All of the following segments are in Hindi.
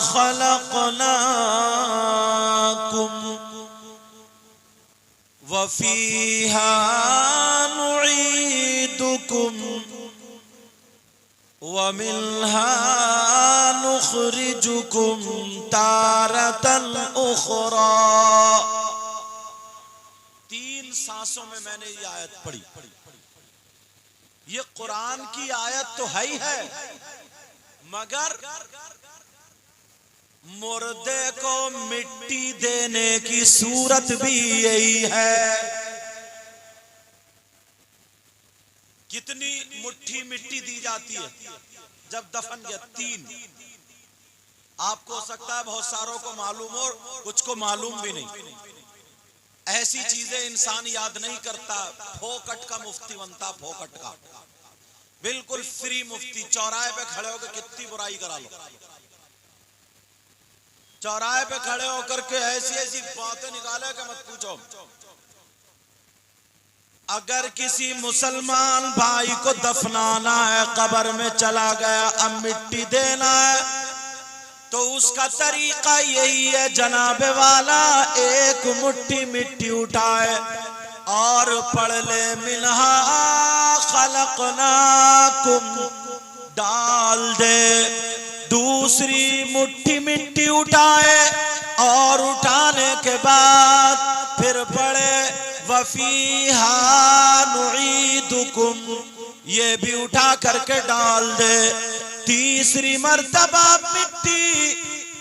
खलक़नाकुम व फ़ीहा नुईदुकुम व मिन्हा नुख़रिजुकुम तारतन उख़रा। 3 सांसों में मैंने ये आयत पढ़ी। ये कुरान की आयत तो है ही है, मगर मुर्दे को मिट्टी देने की सूरत भी यही है। कितनी मुट्ठी मिट्टी दी जाती है जब दफन किया? 3। आपको हो सकता है बहुत सारों को मालूम हो, कुछ को मालूम भी नहीं। ऐसी चीजें इंसान याद नहीं करता। फोकट का मुफ्ती बनता, फोकट का, बिल्कुल फ्री मुफ्ती। चौराहे पे खड़े होकर कितनी बुराई करा लो, चौराहे पे खड़े होकर के ऐसी ऐसी बातें निकाले कि मत पूछो। अगर किसी मुसलमान भाई को दफनाना है, कब्र में चला गया, अब मिट्टी देना है, तो उसका तरीका यही है, जनाबे वाला एक मुट्ठी मिट्टी उठाए और पढ़ ले मिन्हा खलक़नाकुम, डाल दे। दूसरी मुट्ठी मिट्टी उठाए और उठाने के बाद फिर पढ़े व फ़ीहा नुईदुकुम, ये भी उठा करके डाल दे। तीसरी मर्तबा मिट्टी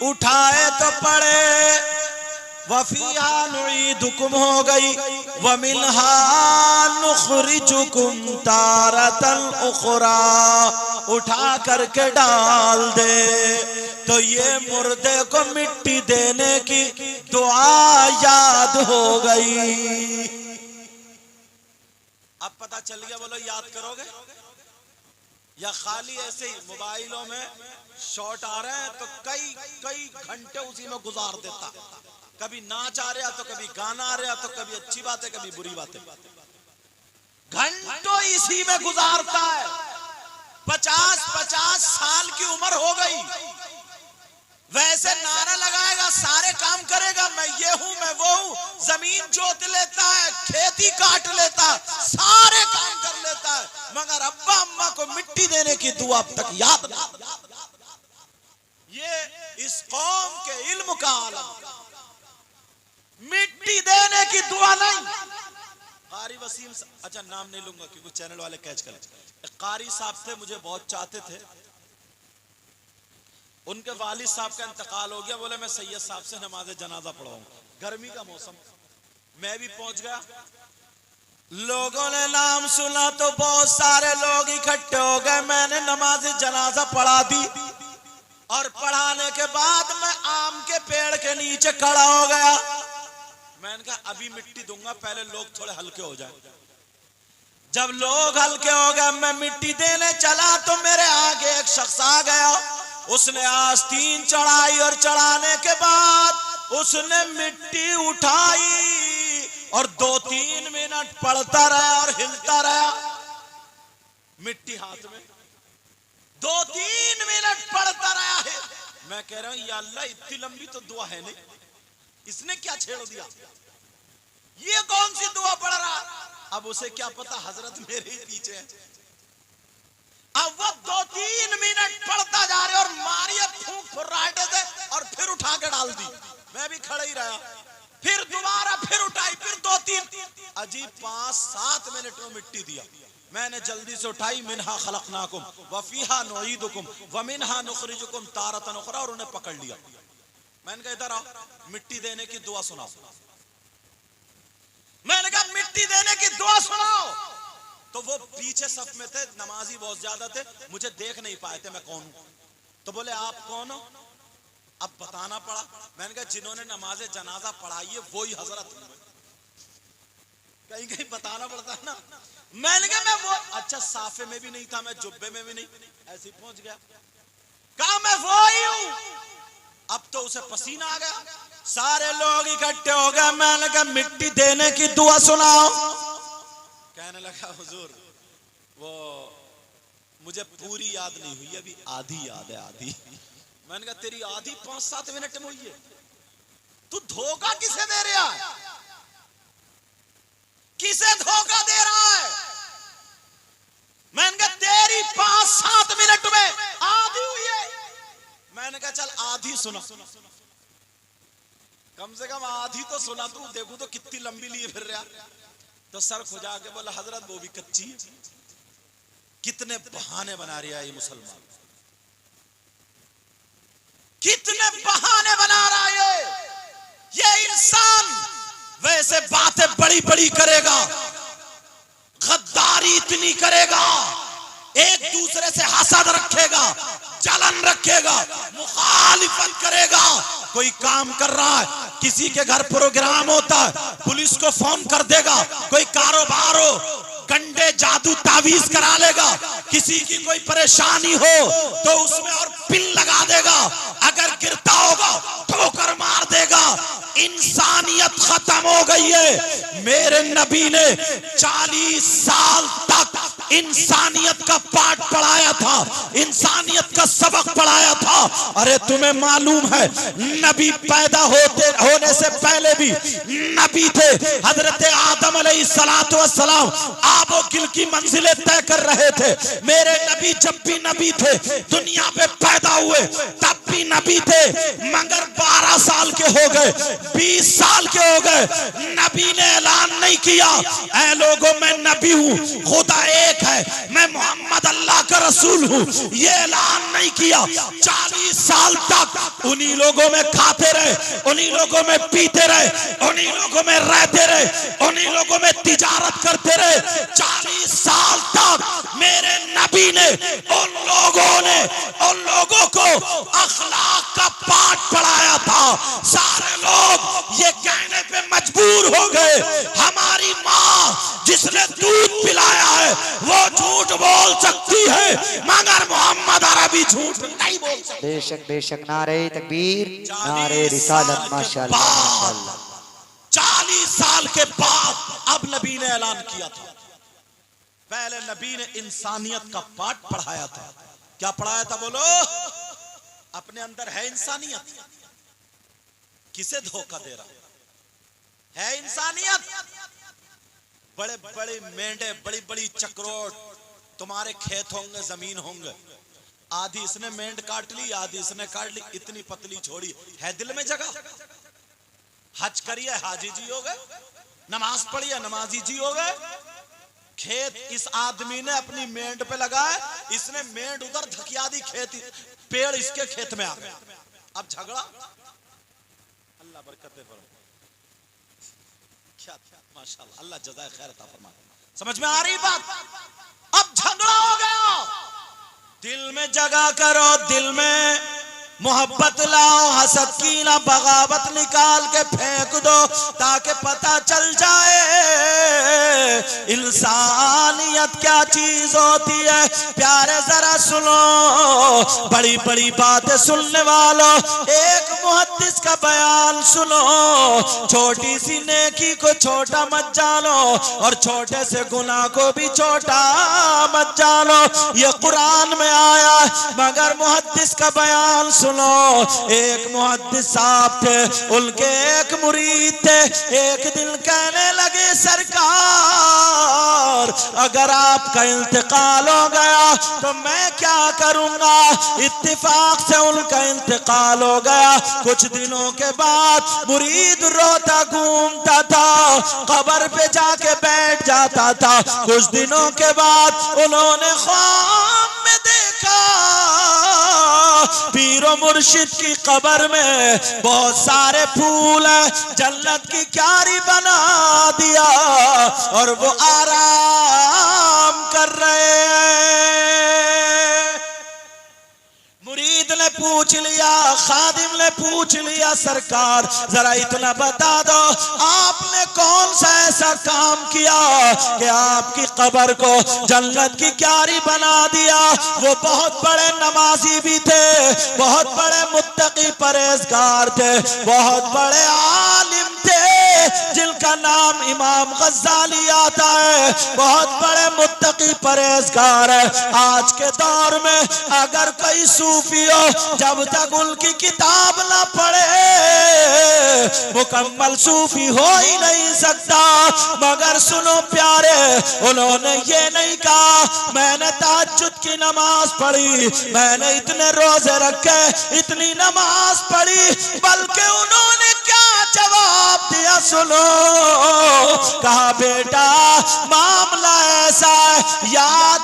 उठाए तो पड़े व फ़ीहा नुईदुकुम हो गई, व मिन्हा नुख़रिजुकुम तारतन उख़रा, उठा करके डाल दे। तो ये मुर्दे को मिट्टी देने की दुआ याद हो गई। अब पता चल गया, बोलो याद करोगे या खाली ऐसे ही मोबाइलों में शॉट आ रहे हैं तो कई कई घंटे उसी में गुजार देता। कभी नाच आ रहा तो कभी गाना आ रहा तो कभी अच्छी बात है कभी बुरी बात है, घंटों इसी में गुजारता है। 50-50 साल की उम्र हो गई, वैसे नारा लगाएगा, सारे काम करेगा, मैं ये हूं मैं वो हूं, जमीन जोत लेता है, खेती काट लेता है, सारे काम कर लेता है, मगर अब्बा अम्मा को मिट्टी देने की दुआ अब तक याद नहीं। ये इस कौम के इल्म का आलम, मिट्टी देने की दुआ नहीं। कारी वसीम, अच्छा नाम नहीं लूंगा क्योंकि चैनल वाले कैच कर। कारी साहब से मुझे बहुत चाहते थे, उनके वालिद साहब का इंतकाल हो गया। बोले मैं सैयद साहब से नमाज जनाजा पढ़ाऊंगा। गर्मी का मौसम, मैं भी पहुंच गया। लोगों ने नाम सुना तो बहुत सारे लोग इकट्ठे हो गए। मैंने नमाज जनाजा पढ़ा दी और पढ़ाने के बाद मैं आम के पेड़ के नीचे खड़ा हो गया। मैंने कहा अभी मिट्टी दूंगा, पहले लोग थोड़े हल्के हो जाए। जब लोग हल्के हो गए, मैं मिट्टी देने चला तो मेरे आगे एक शख्स आ गया। उसने आस्तीन चढ़ाई और चढ़ाने के बाद उसने मिट्टी उठाई और 2-3 मिनट पड़ता रहा और हिलता रहा, मिट्टी हाथ में 2-3 मिनट पड़ता रहा है। मैं कह रहा हूं या अल्लाह, इतनी लंबी तो दुआ है नहीं, इसने क्या छेड़ दिया, ये कौन सी दुआ पढ़ रहा। अब उसे क्या पता हजरत मेरे ही पीछे है। अब वो 2-3 मिनट पढ़ता जा रहे और मारिया फूंक फुर्राटे से और फिर उठा के डाल दी। मैं भी खड़ा ही रहा, फिर दोबारा फिर उठाई, फिर 2-3, अजीब 5-7 मिनट में मिट्टी दिया। मैंने जल्दी से उठाई, मिन्हा खलक़नाकुम व फ़ीहा नुईदुकुम व मिन्हा नुख़रिजुकुम तारतन उख़रा, और उन्हें पकड़ लिया। मैंने कहा इधर आओ, मिट्टी देने की दुआ सुनाओ। मैंने कहा मिट्टी देने की दुआ सुनाओ। तो वो पीछे सफ में थे, नमाजी बहुत ज्यादा थे, मुझे देख नहीं पाए थे मैं कौन हूं। तो बोले आप कौन हो? अब बताना पड़ा। मैंने कहा जिन्होंने नमाज जनाजा पढ़ाई है वही हजरत। कहीं कहीं बताना पड़ता है ना। मैंने कहा मैं वो, अच्छा साफे में भी नहीं था, मैं जुब्बे में भी नहीं, ऐसे ही पहुंच गया। कहा मैं वो ही हूं। अब तो उसे पसीना आ गया, सारे लोग इकट्ठे हो गए। मैंने कहा मिट्टी देने की दुआ सुनाओ। कहने लगा हुजूर वो मुझे पूरी याद नहीं हुई, अभी आधी याद है, आधी। मैंने कहा तेरी आधी 5-7 मिनट में हुई है, तू धोखा किसे दे रहा है, किसे धोखा दे रहा है? मैंने कहा तेरी 5-7 मिनट में आधी हुई है। मैंने कहा चल आधी सुना, कम से कम आधी तो सुना, तू देखू तो कितनी लंबी लिए फिर रहा। तो सर खुजा के बोला हजरत वो भी कच्ची है। कितने बहाने बना रहा है ये मुसलमान, कितने बहाने बना रहा है ये इंसान। वैसे बातें बड़ी बड़ी करेगा, गद्दारी इतनी करेगा, एक दूसरे से हसद रखेगा, जलन रखेगा, मुखालिफत करेगा। कोई काम कर रहा है, किसी के घर प्रोग्राम होता है, पुलिस को फोन कर देगा। कोई कारोबार हो, गंडे जादू तावीज करा लेगा। किसी की कोई परेशानी हो तो उसमें और पिन लगा देगा। अगर गिरता होगा ठोकर मार देगा। इंसानियत खत्म हो गई है। मेरे नबी ने 40 साल तक इंसानियत का पाठ पढ़ाया था, इंसानियत का सबक पढ़ाया था। अरे तुम्हें मालूम है नबी पैदा होने से पहले भी नबी थे। हजरत आदम अलैहिस्सलातु वस्सलाम आबो गिल की मंजिलें तय कर रहे थे। मेरे नबी जब भी नबी थे, दुनिया पे पैदा हुए तब भी नबी थे, मगर 12 साल के हो गए, 20 साल के हो गए, नबी ने ऐलान नहीं किया ऐ लोगों मैं नबी हूं, खुदा एक है, मैं मोहम्मद अल्लाह का रसूल हूं। ये ऐलान नहीं किया। 40 साल तक उन्हीं लोगों में खाते रहे, उन्हीं लोगों में पीते रहे, उन्हीं लोगों में रहते रहे, उन्हीं लोगों में तिजारत करते रहे। 40 साल तक मेरे नबी ने उन लोगों को अखलाक का पाठ पढ़ाया था। सारे लोग ये कहने पे मजबूर हो गए हमारी माँ जिसने दूध पिलाया है वो झूठ बोल सकती है, मगर मोहम्मद अरबी झूठ नहीं बोल सकते। बेशक बेशक, नारे तकबीर, नारे रिसालत, माशाअल्लाह माशाअल्लाह। 40 साल के बाद अब नबी ने ऐलान किया था। पहले नबी ने इंसानियत का पाठ पढ़ाया था। क्या पढ़ाया था बोलो? अपने अंदर है इंसानियत, किसे धोखा दे रहा है इंसानियत। बड़े बड़े मेंढे, बड़ी बड़ी चक्रोट तुम्हारे खेत होंगे, जमीन होंगे, आधी इसने मेंढ काट ली, आधी इसने काट ली, इतनी पतली छोड़ी है दिल में जगह। हज करिए हाजी जी हो गए, नमाज पढ़िए नमाजी जी हो गए। खेत इस आदमी ने अपनी मेंढ पे लगाया, इसने मेंढ उधर धकिया दी, खेत पेड़ इसके खेत में आ गया। अब झगड़ा, अल्लाह बरकतें फरमाए। क्या माशाअल्लाह, अल्लाह जज़ाए खैर अता फरमाए। समझ में आ रही बात? अब झगड़ा हो गया। दिल में जगह करो, दिल में मोहब्बत लाओ, हसद की ना बगावत निकाल के फेंक दो ताकि पता चल जाए इंसानियत क्या चीज होती है। प्यारे जरा सुनो, बड़ी बड़ी बातें सुनने वालों, एक मुहद्दिस का बयान सुनो। छोटी सी नेकी को छोटा मत जानो और छोटे से गुनाह को भी छोटा मत जानो। ये कुरान में आया, मगर मुहद्दिस का बयान सुनो। एक मुहद्दिस साहब थे, उनके एक मुरीद थे। एक दिन कहने लगे सरकार अगर आपका इंतकाल हो गया तो मैं क्या करूंगा। इत्तिफाक से उनका इंतकाल हो गया। कुछ दिनों के बाद मुरीद रोता घूमता था, कब्र पे जाके बैठ जाता था। कुछ दिनों के बाद उन्होंने ख्वाब में देखा पीरो मुर्शिद की कब्र में बहुत सारे फूल है, जन्नत की क्यारी बना दिया और वो आराम कर रहे हैं। मुरीद ने पूछ लिया, खादिम ने पूछ लिया, सरकार जरा इतना बता दो आपने कौन सा ऐसा काम किया कि आपकी कब्र को जन्नत की क्यारी बना दिया। वो बहुत बड़े नमाजी भी थे, बहुत बड़े मुत्तकी परहेजगार थे, बहुत बड़े आलिम थे, जिनका नाम इमाम गज़ाली आता है, बहुत बड़े मुत्तकी परहेजगार है। आज के दौर में अगर कोई सूफी हो, जब तक उनकी किताब ना पढ़े मुकम्मल सूफी हो ही नहीं सकता। मगर सुनो प्यारे, उन्होंने ये नहीं कहा मैंने तहज्जुद की नमाज पढ़ी, मैंने इतने रोजे रखे, इतनी नमाज पढ़ी, बल्कि उन्होंने क्या जवाब दिया सुनो। कहा बेटा मामला ऐसा है, याद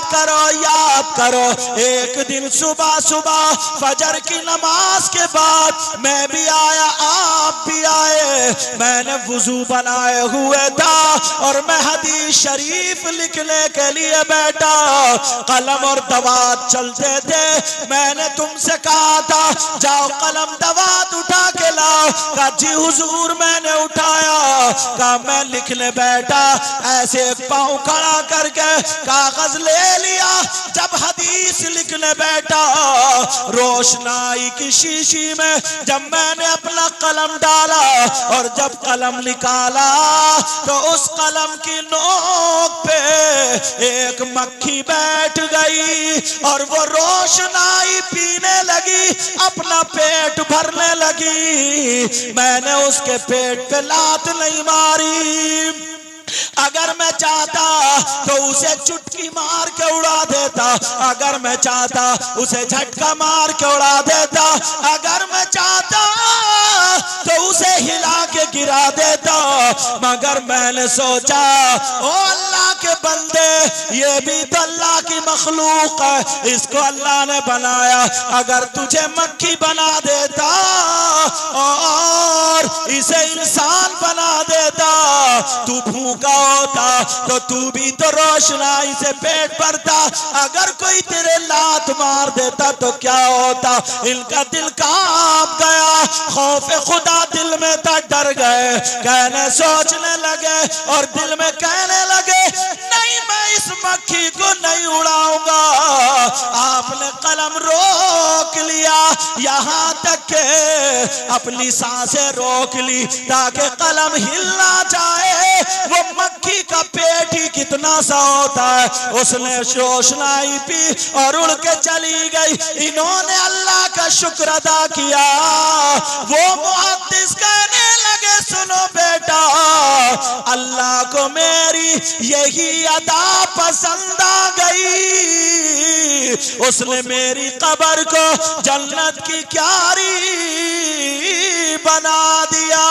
करो, एक दिन सुबह सुबह फजर की नमाज के बाद मैं भी आया, आप भी आए, मैंने वुजू बनाए हुए था और मैं हदीस शरीफ लिखने के लिए बैठा, कलम और दवात चलते थे, मैंने तुमसे कहा था जाओ कलम दवात उठा के लाओ। कहा जी हुजूर मैंने उठाया। कहा मैं लिखने बैठा, ऐसे पांव खड़ा करके कागज ले लिया। जब हदीस लिखने बैठा, रोशनाई की शीशी में जब मैंने अपना कलम डाला और जब कलम निकाला तो उस कलम की नोक पे एक मक्खी बैठ गई और वो रोशनाई पीने लगी, अपना पेट भरने लगी। मैंने उसके पेट पे लात नहीं मारी, अगर मैं चाहता तो उसे चुटकी मार के उड़ा देता, अगर मैं चाहता उसे झटका मार के उड़ा देता, अगर मैं चाहता तो उसे हिला के गिरा देता। मगर मैंने सोचा ओ अल्लाह के बंदे, ये भी तो अल्लाह की मखलूक है, इसको अल्लाह ने बनाया। अगर तुझे मक्खी बना देता और इसे इंसान बना देता, तू भूखा होता तो तू भी तो रोशनाई से पेट भरता, अगर कोई तेरे लात मार देता तो क्या होता। इनका दिल कांप गया, खौफ खुदा दिल में था, डर गए, कहने सोचने लगे और दिल में कहने लगे नहीं मैं इस मक्खी को नहीं उड़ाऊंगा। आपने कलम रोक लिया, यहाँ तक के अपनी सांसें रोक ली ताकि कलम हिल ना जाए। वो मक्खी का पेट ही कितना सा होता है, उसने रोशनाई पी और उड़ के चली गई। इन्होंने अल्लाह का शुक्र अदा किया। वो मुहद्दिस कहने लगे सुनो बेटा, अल्लाह को मेरी यही अदा पसंद आ गई, उसने मेरी कब्र को जन्नत की क्यारी बना दिया।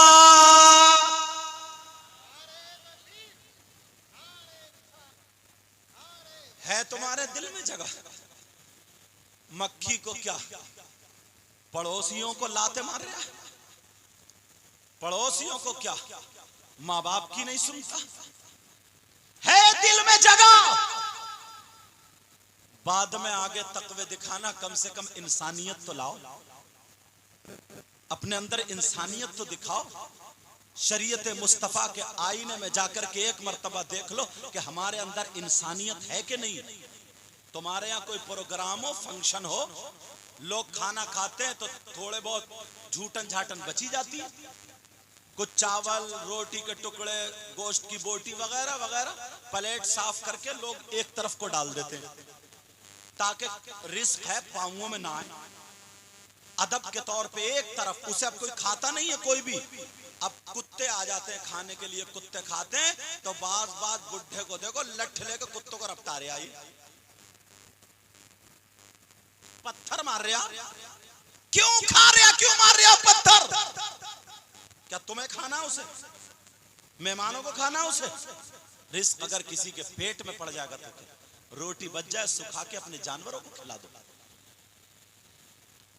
है तुम्हारे दिल में जगह? मक्खी को क्या पड़ोसियों को लाते मार रहा है, पड़ोसियों को क्या माँ बाप की नहीं सुनता? है दिल में जगह? बाद में आगे तकवे दिखाना, कम से कम इंसानियत तो लाओ, अपने अंदर इंसानियत तो दिखाओ। शरीयत मुस्तफ़ा के आईने में जाकर के एक मर्तबा देख लो कि हमारे अंदर इंसानियत है कि नहीं। तुम्हारे यहाँ कोई प्रोग्राम हो, फंक्शन हो, लोग खाना खाते हैं तो थोड़े बहुत झूठन झाटन बची जाती है, कुछ चावल रोटी के टुकड़े, गोश्त की बोटी वगैरह वगैरह प्लेट साफ करके लोग एक तरफ को डाल देते हैं ताकि रिस्क है पांवों में ना आए। अदब के तौर पे एक तरफ, उसे अब कोई खाता नहीं है कोई भी। अब कुत्ते आ जाते हैं खाने के लिए, कुत्ते खाते हैं तो बाज बुढ़े को देखो लठ लेकर कुत्तों को रफ्तार आई, पत्थर मार रहा। क्यों खा रहा, क्यों मार रहा पत्थर? क्या तुम्हें खाना उसे, मेहमानों को खाना उसे? रिस्क अगर किसी के पेट में पड़ जाएगा तो क्या? रोटी बच जाए सुखा के अपने जानवरों को खिला दो।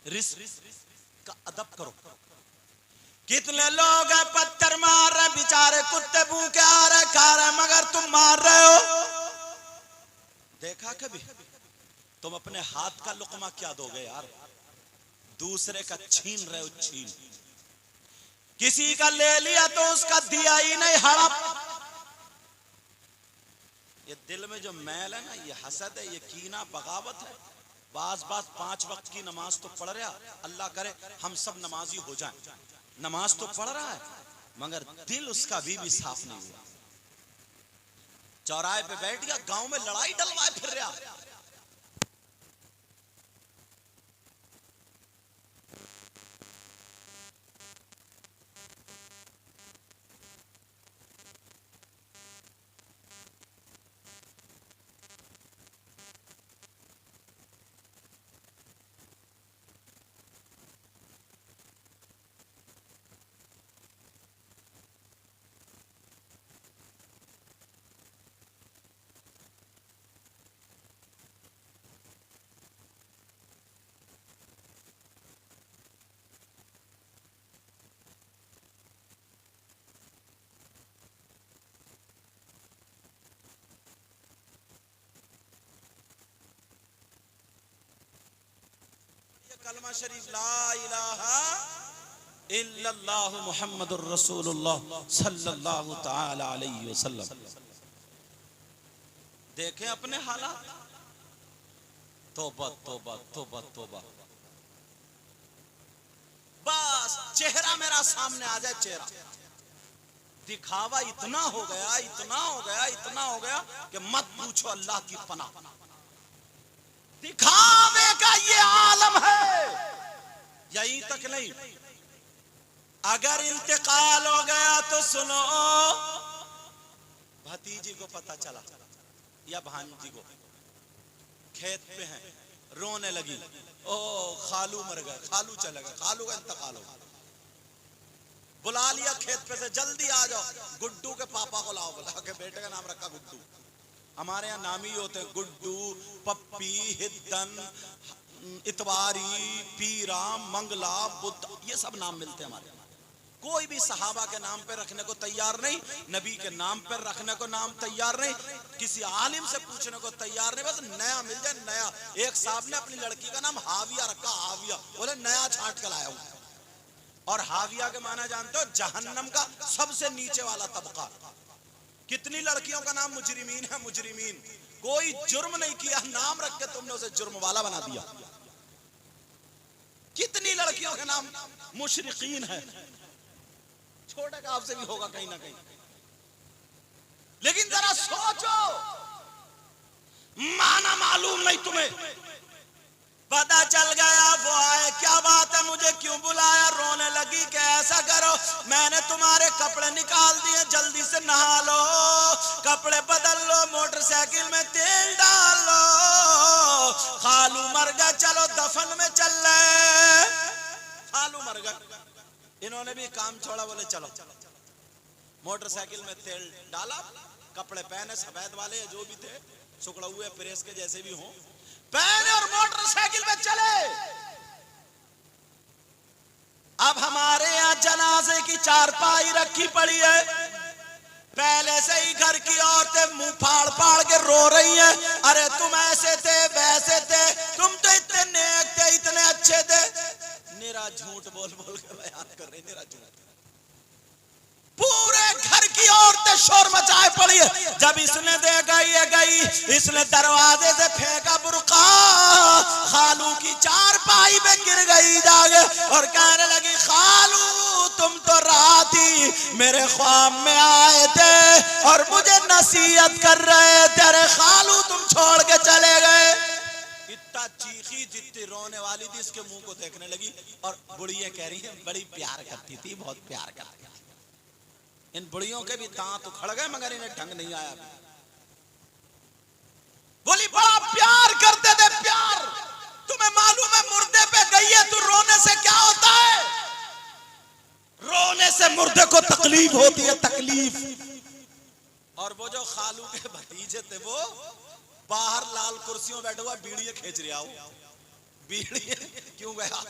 रिस्क का अदब करो। कितने लोग हैं पत्थर मार रहे, बेचारे कुत्ते भूखे आ रहे, खा रहे, मगर तुम मार रहे हो। देखा कभी? तुम अपने हाथ का लुकमा क्या दोगे यार? दूसरे का छीन रहे हो, छीन। किसी का ले लिया तो उसका दिया ही नहीं, हड़प। ये दिल में जो मैल है ना, ये हसद है, ये कीना, बगावत है। बाज 5 वक्त की नमाज तो पढ़ रहा, अल्लाह करे हम सब नमाजी हो जाएं। नमाज तो पढ़ रहा है, मगर दिल उसका भी साफ नहीं हुआ। चौराहे पे बैठ गया, गांव में लड़ाई डलवाए फिर रहा। कलमा शरीफ ला इलाहा इल्लल्लाह मुहम्मदुर रसूलुल्लाह सल्लल्लाहु तआला अलैहि वसल्लम। देखें अपने हालात, तौबा तौबा तौबा तौबा। बस चेहरा मेरा सामने आ जाए, चेहरा दिखावा इतना हो गया, इतना हो गया, इतना हो गया कि मत पूछो अल्लाह की पनाह। दिखावे का ये आलम है। यहीं तक नहीं, अगर इंतकाल हो गया तो सुनो, भतीजी को पता चला या भांजी को, खेत पे हैं, रोने लगी, ओ खालू मर गए, खालू चले गए, खालू का इंतकाल हो गया। बुला लिया खेत पे से, जल्दी आ जाओ, गुड्डू के पापा को लाओ। बोला के बेटे का नाम रखा गुड्डू। हमारे यहाँ नाम ही होते हैं गुड्डू, पप्पी, हिद्दन, इतवारी, पीरा, मंगला, बुद्ध, ये सब नाम मिलते हैं हमारे यहाँ। कोई भी सहाबा के नाम पे रखने को तैयार नहीं, नबी के नाम पर रखने को नाम तैयार नहीं, किसी आलिम से पूछने को तैयार नहीं, बस नया मिल जाए नया। एक साहब ने अपनी लड़की का नाम हाविया रखा, हाविया, बोले नया छांट कर लाया हूं। और हाविया के माना जानते हो, जहन्नम का सबसे नीचे वाला तबका। कितनी लड़कियों का नाम मुजरिमीन है, मुजरिमीन, कोई जुर्म नहीं किया, नाम रख के तुमने उसे जुर्म वाला बना दिया। कितनी लड़कियों के नाम मुशरिकीन है, छोटे का आपसे भी होगा कहीं ना कहीं। लेकिन जरा सोचो, माना मालूम नहीं तुम्हें, पता चल गया वो आए, क्या बात है, मुझे क्यों बुलाया, रोने लगी कि ऐसा करो, मैंने तुम्हारे कपड़े निकाल दिए, जल्दी से नहा लो, कपड़े बदल लो, मोटरसाइकिल में तेल डाल लो, खालू मर गया, चलो दफन में चल रहे। खालू मर गया, इन्होंने भी काम छोड़ा, बोले चलो। मोटरसाइकिल में तेल डाला, कपड़े पहने, सफेद वाले जो भी थे, सुखड़ा हुए प्रेस के जैसे भी हों, पहने और मोटरसाइकिल में चले। अब हमारे यहाँ जनाजे की चारपाई रखी पड़ी है, पहले से ही घर की औरतें मुंह फाड़ फाड़ के रो रही हैं, अरे तुम ऐसे थे, वैसे थे, तुम तो इतने नेक थे, इतने अच्छे थे। निरा झूठ बोल बोल कर बयान कर रहे, निरा झूठ। पूरे घर की औरतें शोर मचाए पड़ी है। जब इसने देखा ये गई, इसने दरवाजे से फेंका बुर्का, खालू की चारपाई पे गिर गई जागे और कहने लगी, खालू तुम तो रात ही मेरे ख्वाब में आए थे और मुझे नसीहत कर रहे थे, अरे खालू तुम छोड़ के चले गए। इतना चीखी, जितनी रोने वाली थी, इसके मुंह को देखने लगी और बुढ़िया कह रही है बड़ी प्यार करती थी, बहुत प्यार करती थी। इन बुढ़ियों के भी दांत उखड़ गए, मगर इन्हें ढंग नहीं आया। बोली बड़ा प्यार करते थे, प्यार। तुम्हें मालूम है मुर्दे पे गई है, तू रोने से क्या होता है? रोने से मुर्दे को तकलीफ होती है, तकलीफ। और वो जो खालू के भतीजे थे, वो बाहर लाल कुर्सियों बैठे हुआ बीड़ियां खींच रहा हो। बीड़ियां क्यों गया?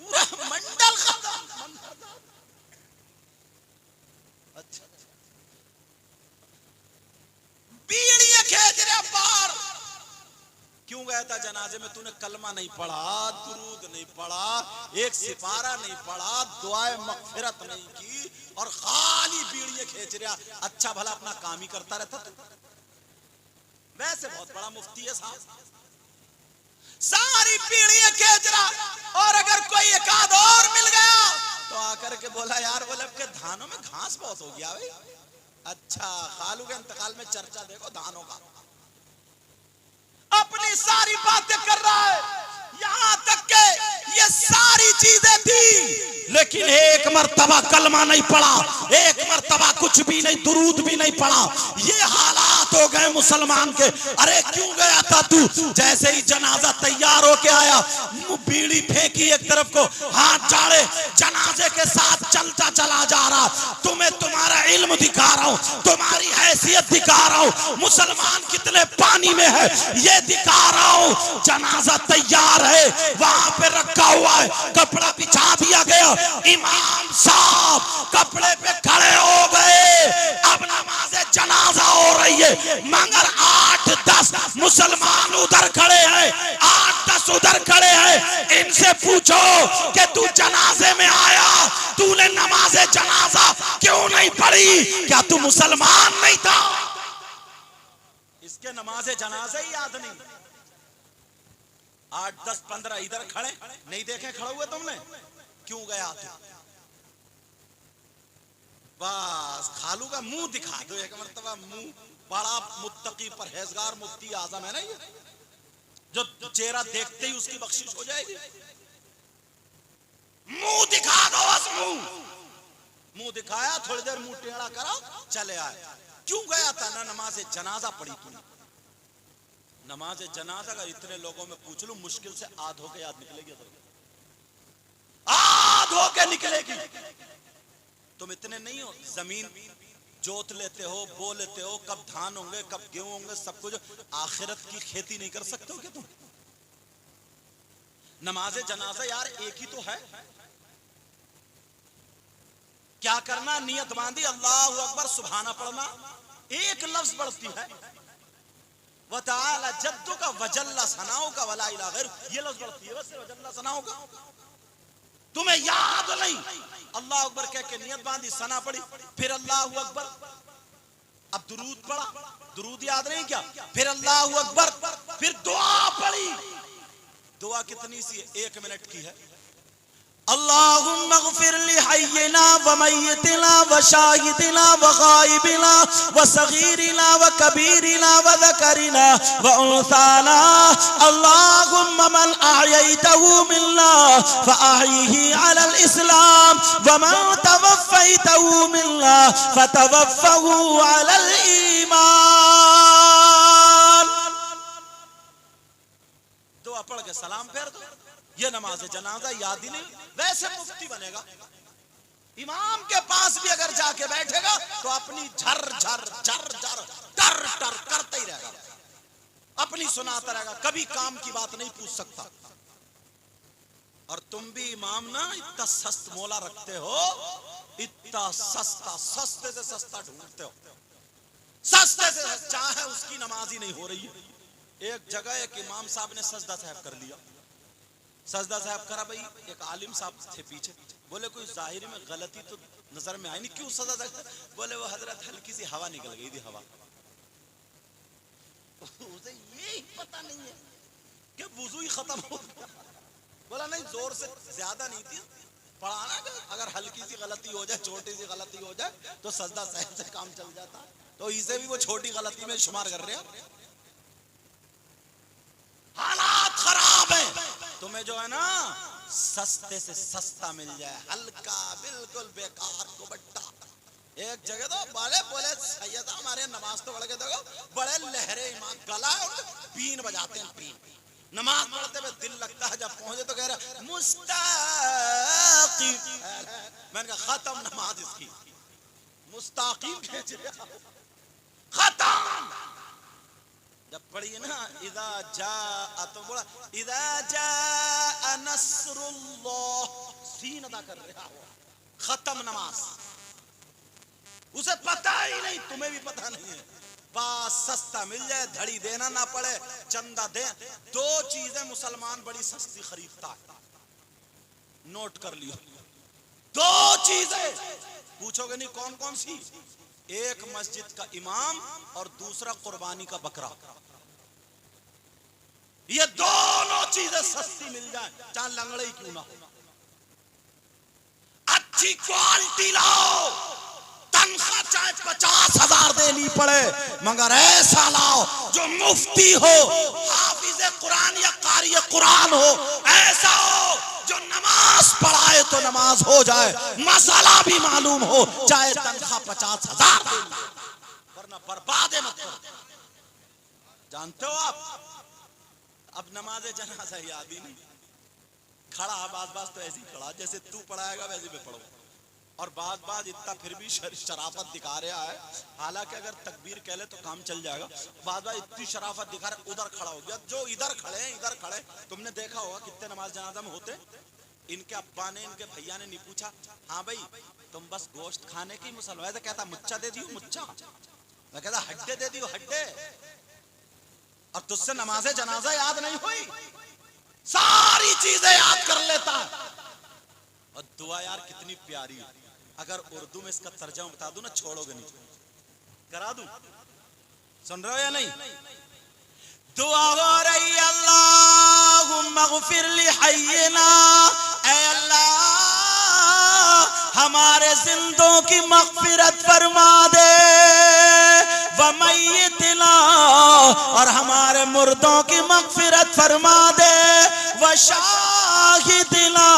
पूरा मंडल खत्म। अच्छा, बीड़ियां खींच रहा बाहर। क्यों गया था जनाजे में? तूने कलमा नहीं पढ़ा, दुरूद नहीं पढ़ा, एक सिपारा नहीं पढ़ा, दुआए मगफिरत नहीं की और खाली बीड़ियां खींच रहा। अच्छा भला अपना काम ही करता रहता तू। वैसे बहुत बड़ा मुफ्ती है साहब, सारी बीड़ियां खींच रहा। और अगर कोई एक आध और मिल गया तो आकर के बोला यार, बोले अब के धानों में घास बहुत हो गया भाई। अच्छा, खालू के इंतकाल में चर्चा देखो धानों का। अपनी सारी बातें कर रहा है, यहां तक के ये सारी चीजें थी, लेकिन एक मर्तबा कलमा नहीं पढ़ा, एक मर्तबा कुछ भी नहीं, दुरूद भी नहीं पढ़ा। ये हालात हो गए मुसलमान के। अरे क्यों गया था तू? जैसे ही जनाजा तैयार होके आया, बीड़ी फेंकी एक तरफ को, हाथ झाड़े, जनाजे के साथ चलता चला जा रहा। तुम्हें तुम्हारा इल्म दिखा रहा हूं, तुम्हारी हैसियत दिखा रहा हूं, मुसलमान कितने पानी में है ये दिखा रहा हूं। जनाजा तैयार है, वहां पे रखा हुआ है, कपड़ा बिछा दिया गया। इमाम साहब कपड़े पे खड़े हो गए, अब नमाज़े जनाजा हो रही है, मगर 8-10 मुसलमान उधर खड़े हैं, 8-10 उधर खड़े हैं। इनसे पूछो कि तू जनाजे में आया, तूने नमाज़े जनाजा क्यों नहीं पढ़ी? क्या तू मुसलमान नहीं था? इसके नमाज़े जनाजे ही याद नहीं। 8-10-15 इधर खड़े, नहीं देखे खड़े हुए तुमने? क्यों गया तू? बस खालू का मुंह दिखा दो एक मर्तबा, मुंह। बड़ा मुत्तकी परहेजगार मुफ्ती आजम है ना ये, जो चेहरा देखते ही उसकी बख्शिश हो जाएगी। मुंह दिखा दो, बस मुंह दिखाया, थोड़ी देर मुंह टेढ़ा करा, चले आए। क्यों गया था? ना नमाज़े जनाजा पढ़ी तूने। नमाज़े जनाजा का इतने लोगों में पूछ लूं, मुश्किल से आध होके याद निकलेगी, आध होके निकलेगी। तुम इतने नहीं हो, जमीन जोत लेते हो, बो लेते हो, कब धान होंगे कब गेहूं होंगे सब कुछ। आखिरत की खेती नहीं कर सकते हो क्या तुम? नमाज़े जनाजा यार एक ही तो है। क्या करना? नियत बांधी, अल्लाहु अकबर सुभाना पढ़ना, एक लफ्ज पढ़ती है, वताला जद्दू का वजल्ला सनाओ का वला इला गैर, ये लफ्ज पढ़ती है, बस वजल्ला सनाओ का। तुम्हें याद नहीं? अल्लाह अकबर कह के नियत बांधी, सना पढ़ी, फिर अल्लाहु अकबर, अब दुरूद पढ़ा, दुरूद याद नहीं क्या? फिर अल्लाहु अकबर, फिर दुआ पढ़ी। दुआ कितनी सी है? 1 मिनट की है। अल्लाहुम्मा ग़फ़िर लि हय्यिना व मय्यितिना व शाहिदिना व गायबिना व सगीरिना व कबीरिना व ज़करिना व उन्साना। अल्लाहुम्मा मन अहयैतहु मिन्ना फ़अहयिही अलल इस्लाम व मन तवफ़्फ़ैतहु मिन्ना फ़तवफ़्फ़हु अलल ईमान। दुआ पढ़ के सलाम फेर दो। ये नमाज जनाजा याद ही नहीं। वैसे मुफ्ती बनेगा, इमाम के पास भी अगर जाके बैठेगा तो अपनी झर झर झर झर टर टर करता ही रहेगा, अपनी सुनाता रहेगा, कभी काम की बात नहीं पूछ सकता। और तुम भी इमाम ना इतना सस्त मोला रखते हो, इतना सस्ता, सस्ते से सस्ता ढूंढते हो, सस्ते से चाहे उसकी नमाज ही नहीं हो रही है। एक जगह एक इमाम साहब ने सजदा साहब कर लिया, सजदा साहब करा, भाई एक आलिम साहब थे पीछे, बोले कोई जाहिर में गलती तो नजर में आई नहीं, क्यों सजदा साहब? बोले वो हजरत हल्की सी हवा निकल गई थी, हवा। उसे ये पता नहीं है कि वुजू ही खत्म हो गया। बोला नहीं, जोर से ज्यादा नहीं थी, पढ़ाना कि अगर हल्की सी गलती हो जाए, छोटी सी गलती हो जाए तो सजदा साहब से काम चल जाता। तो इसे भी वो छोटी गलती में शुमार कर रहे हैं। हालात खराब है। तुम्हें जो है ना सस्ते से सस्ता मिल जाए, हल्का बिल्कुल बेकार को बट्टा। एक जगह तो बड़े बोले सैयद हमारे नमाज तो पढ़ के देखो, बड़े लहरे इमाम, गला बीन बजाते हैं, बीन। नमाज पढ़ते हुए दिल लगता है, जब पहुंचे तो कह रहे मुस्ताकीम। मैंने कहा खत्म नमाज इसकी, मुस्ताकीम खींच रहा, खत्म। जब पढ़िए ना इदा जा, तो बोला इदा जा नस्रुल्लाह, सीन अदा कर रहा हो, खत्म नमाज। उसे पता ही नहीं, तुम्हें भी पता नहीं है। बस सस्ता मिल जाए, धड़ी देना ना पड़े, चंदा दे। 2 चीजें मुसलमान बड़ी सस्ती खरीदता है, नोट कर लियो। 2 चीजें पूछोगे नहीं कौन कौन सी? एक मस्जिद का इमाम और दूसरा कुर्बानी का बकरा। ये दोनों चीजें सस्ती मिल जाए, चाहे लंगड़े ही क्यों ना हो। अच्छी क्वालिटी लाओ, तनख्वाह चाहे 50,000 देनी पड़े, मगर ऐसा लाओ जो मुफ्ती हो, हाफिज कुरान या कारी कुरान हो, ऐसा हो जो नमाज पढ़ाए तो नमाज हो जाए, मसाला भी मालूम हो, चाहे तनख्वाह 50,000 देनी, वरना बर्बाद मत करो। जानते हो आप, अब नमाज जनाजा याद ही नहीं, खड़ा बाज तो ऐसे ही खड़ा जैसे तू पढ़ाएगा वैसे मैं पढ़ूं, और बाज इतना फिर भी शराफत दिखा रहा है, हालांकि अगर तकबीर कह ले तो काम चल जाएगा, बाज इतनी शराफत दिखा रहा, उधर खड़ा हो गया। जो इधर खड़े तुमने देखा होगा कितने नमाज जनाजा में होते, इनके अब्बा ने इनके भैया ने नहीं पूछा, हाँ भाई तुम बस गोश्त खाने की मुसलमान, तो कहता मुच्चा दे दियो मुच्चा, मैं कहता हड्डे दे दियो हड्डे, और तुझसे नमाज़े जनाजा याद नहीं हुई, सारी चीजें याद कर लेता है। और दुआ यार कितनी प्यारी है, अगर उर्दू में इसका तर्जुमा बता दूं ना छोड़ोगे नहीं, करा दूं, सुन रहे हो या नहीं? दुआ हो रही अल्लाहुम्मा गफिर ली हय्यिना, ऐ अल्लाह हमारे जिंदों की मगफिरत फरमा दे, व मय्यितना और हमारे मुर्दों की मगफिरत फरमा दे, व शाहिदिना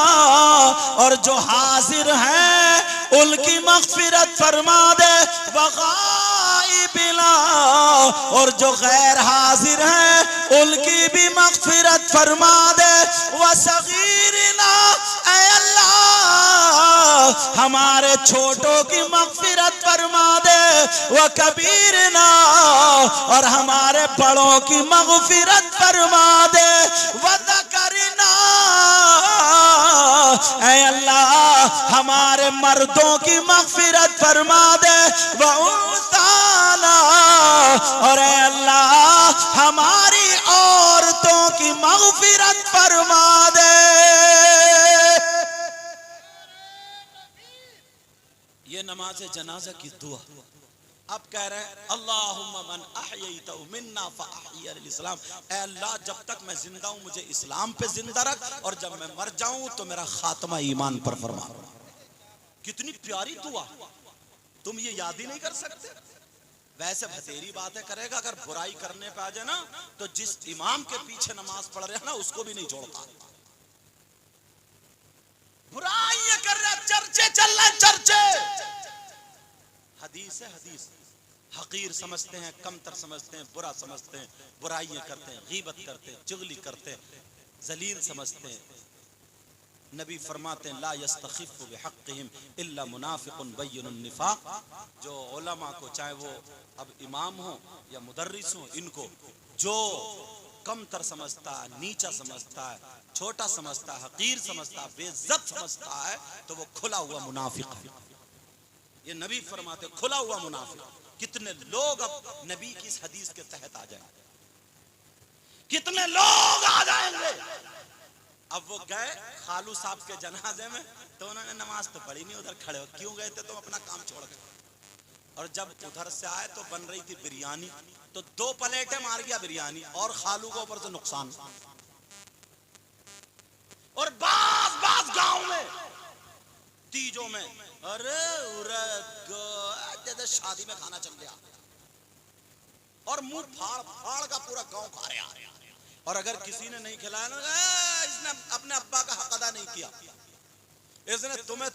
और जो हाजिर हैं उनकी मगफिरत फरमा दे, व गाइबिना और जो गैर हाजिर हैं उनकी भी मगफिरत फरमा दे, व सगीरिना ऐ अल्लाह हमारे छोटों की मगफिरत फरमा दे, व कबीरना और हमारे बड़ों की मगफिरत फरमा दे, व ज़करना ऐ अल्लाह हमारे मर्दों की मगफिरत फरमा दे, व उन्साना और ऐ अल्लाह हमारी औरतों की मगफिरत फरमा दे। ये नमाज जनाजा की दुआ। अब कह रहे हैं अल्लाहुम्मा मन अहयैतहु मिन्ना फअहयिल इस्लाम, ऐ अल्लाह जब तक मैं जिंदा हूं मुझे इस्लाम पे जिंदा रख, और जब मैं मर जाऊं तो मेरा खात्मा ईमान पर फरमा। कितनी प्यारी दुआ, तुम ये याद ही नहीं कर सकते। वैसे भतेरी बातें करेगा, अगर बुराई करने पे आ जाए ना तो जिस इमाम के पीछे नमाज पढ़ रहे हैं ना उसको भी नहीं छोड़ता। बुराई कर रहा, चर्चे चल रहे, चर्चे, हदीस है हदीस, हकीर समझते हैं, कमतर समझते हैं, बुरा समझते हैं, बुराइयां करते हैं, गीबत करते हैं, चुगली करते हैं, जलील समझते हैं। नबी फरमाते हैं ला यस्तखिफु बिहक़्क़िहिम इल्ला मुनाफ़िक़ुन बय्यिनुन निफ़ाक़, जो उलमा को चाहे वो अब इमाम हो या मुदर्रिस हो, इनको जो कमतर समझता है, नीचा समझता है, छोटा समझता है, हकीर समझता है, बेइज्जत समझता है, तो वो खुला हुआ मुनाफिक है। ये नबी फरमाते खुला हुआ मुनाफिक। कितने लोग अब नबी की इस हदीस के तहत आ जाएंगे, कितने लोग आ जाएंगे। अब वो गए खालू साहब के जनाजे में तो उन्होंने नमाज तो पढ़ी नहीं, उधर खड़े हो, क्यों गए थे? तो अपना काम छोड़ गए। और जब उधर से आए तो बन रही थी बिरयानी, तो 2 प्लेटें मार गया बिरयानी, और खालू को ऊपर से नुकसान। और बास गांव में तीजों में अरे जैसे शादी में खाना चल गया, और मुंह फाड़ का पूरा गांव खा रहा। और अगर किसी ने नहीं खिलाया ना, इसने अपने अब्बा का हक अदा नहीं किया, इसने तुम्हें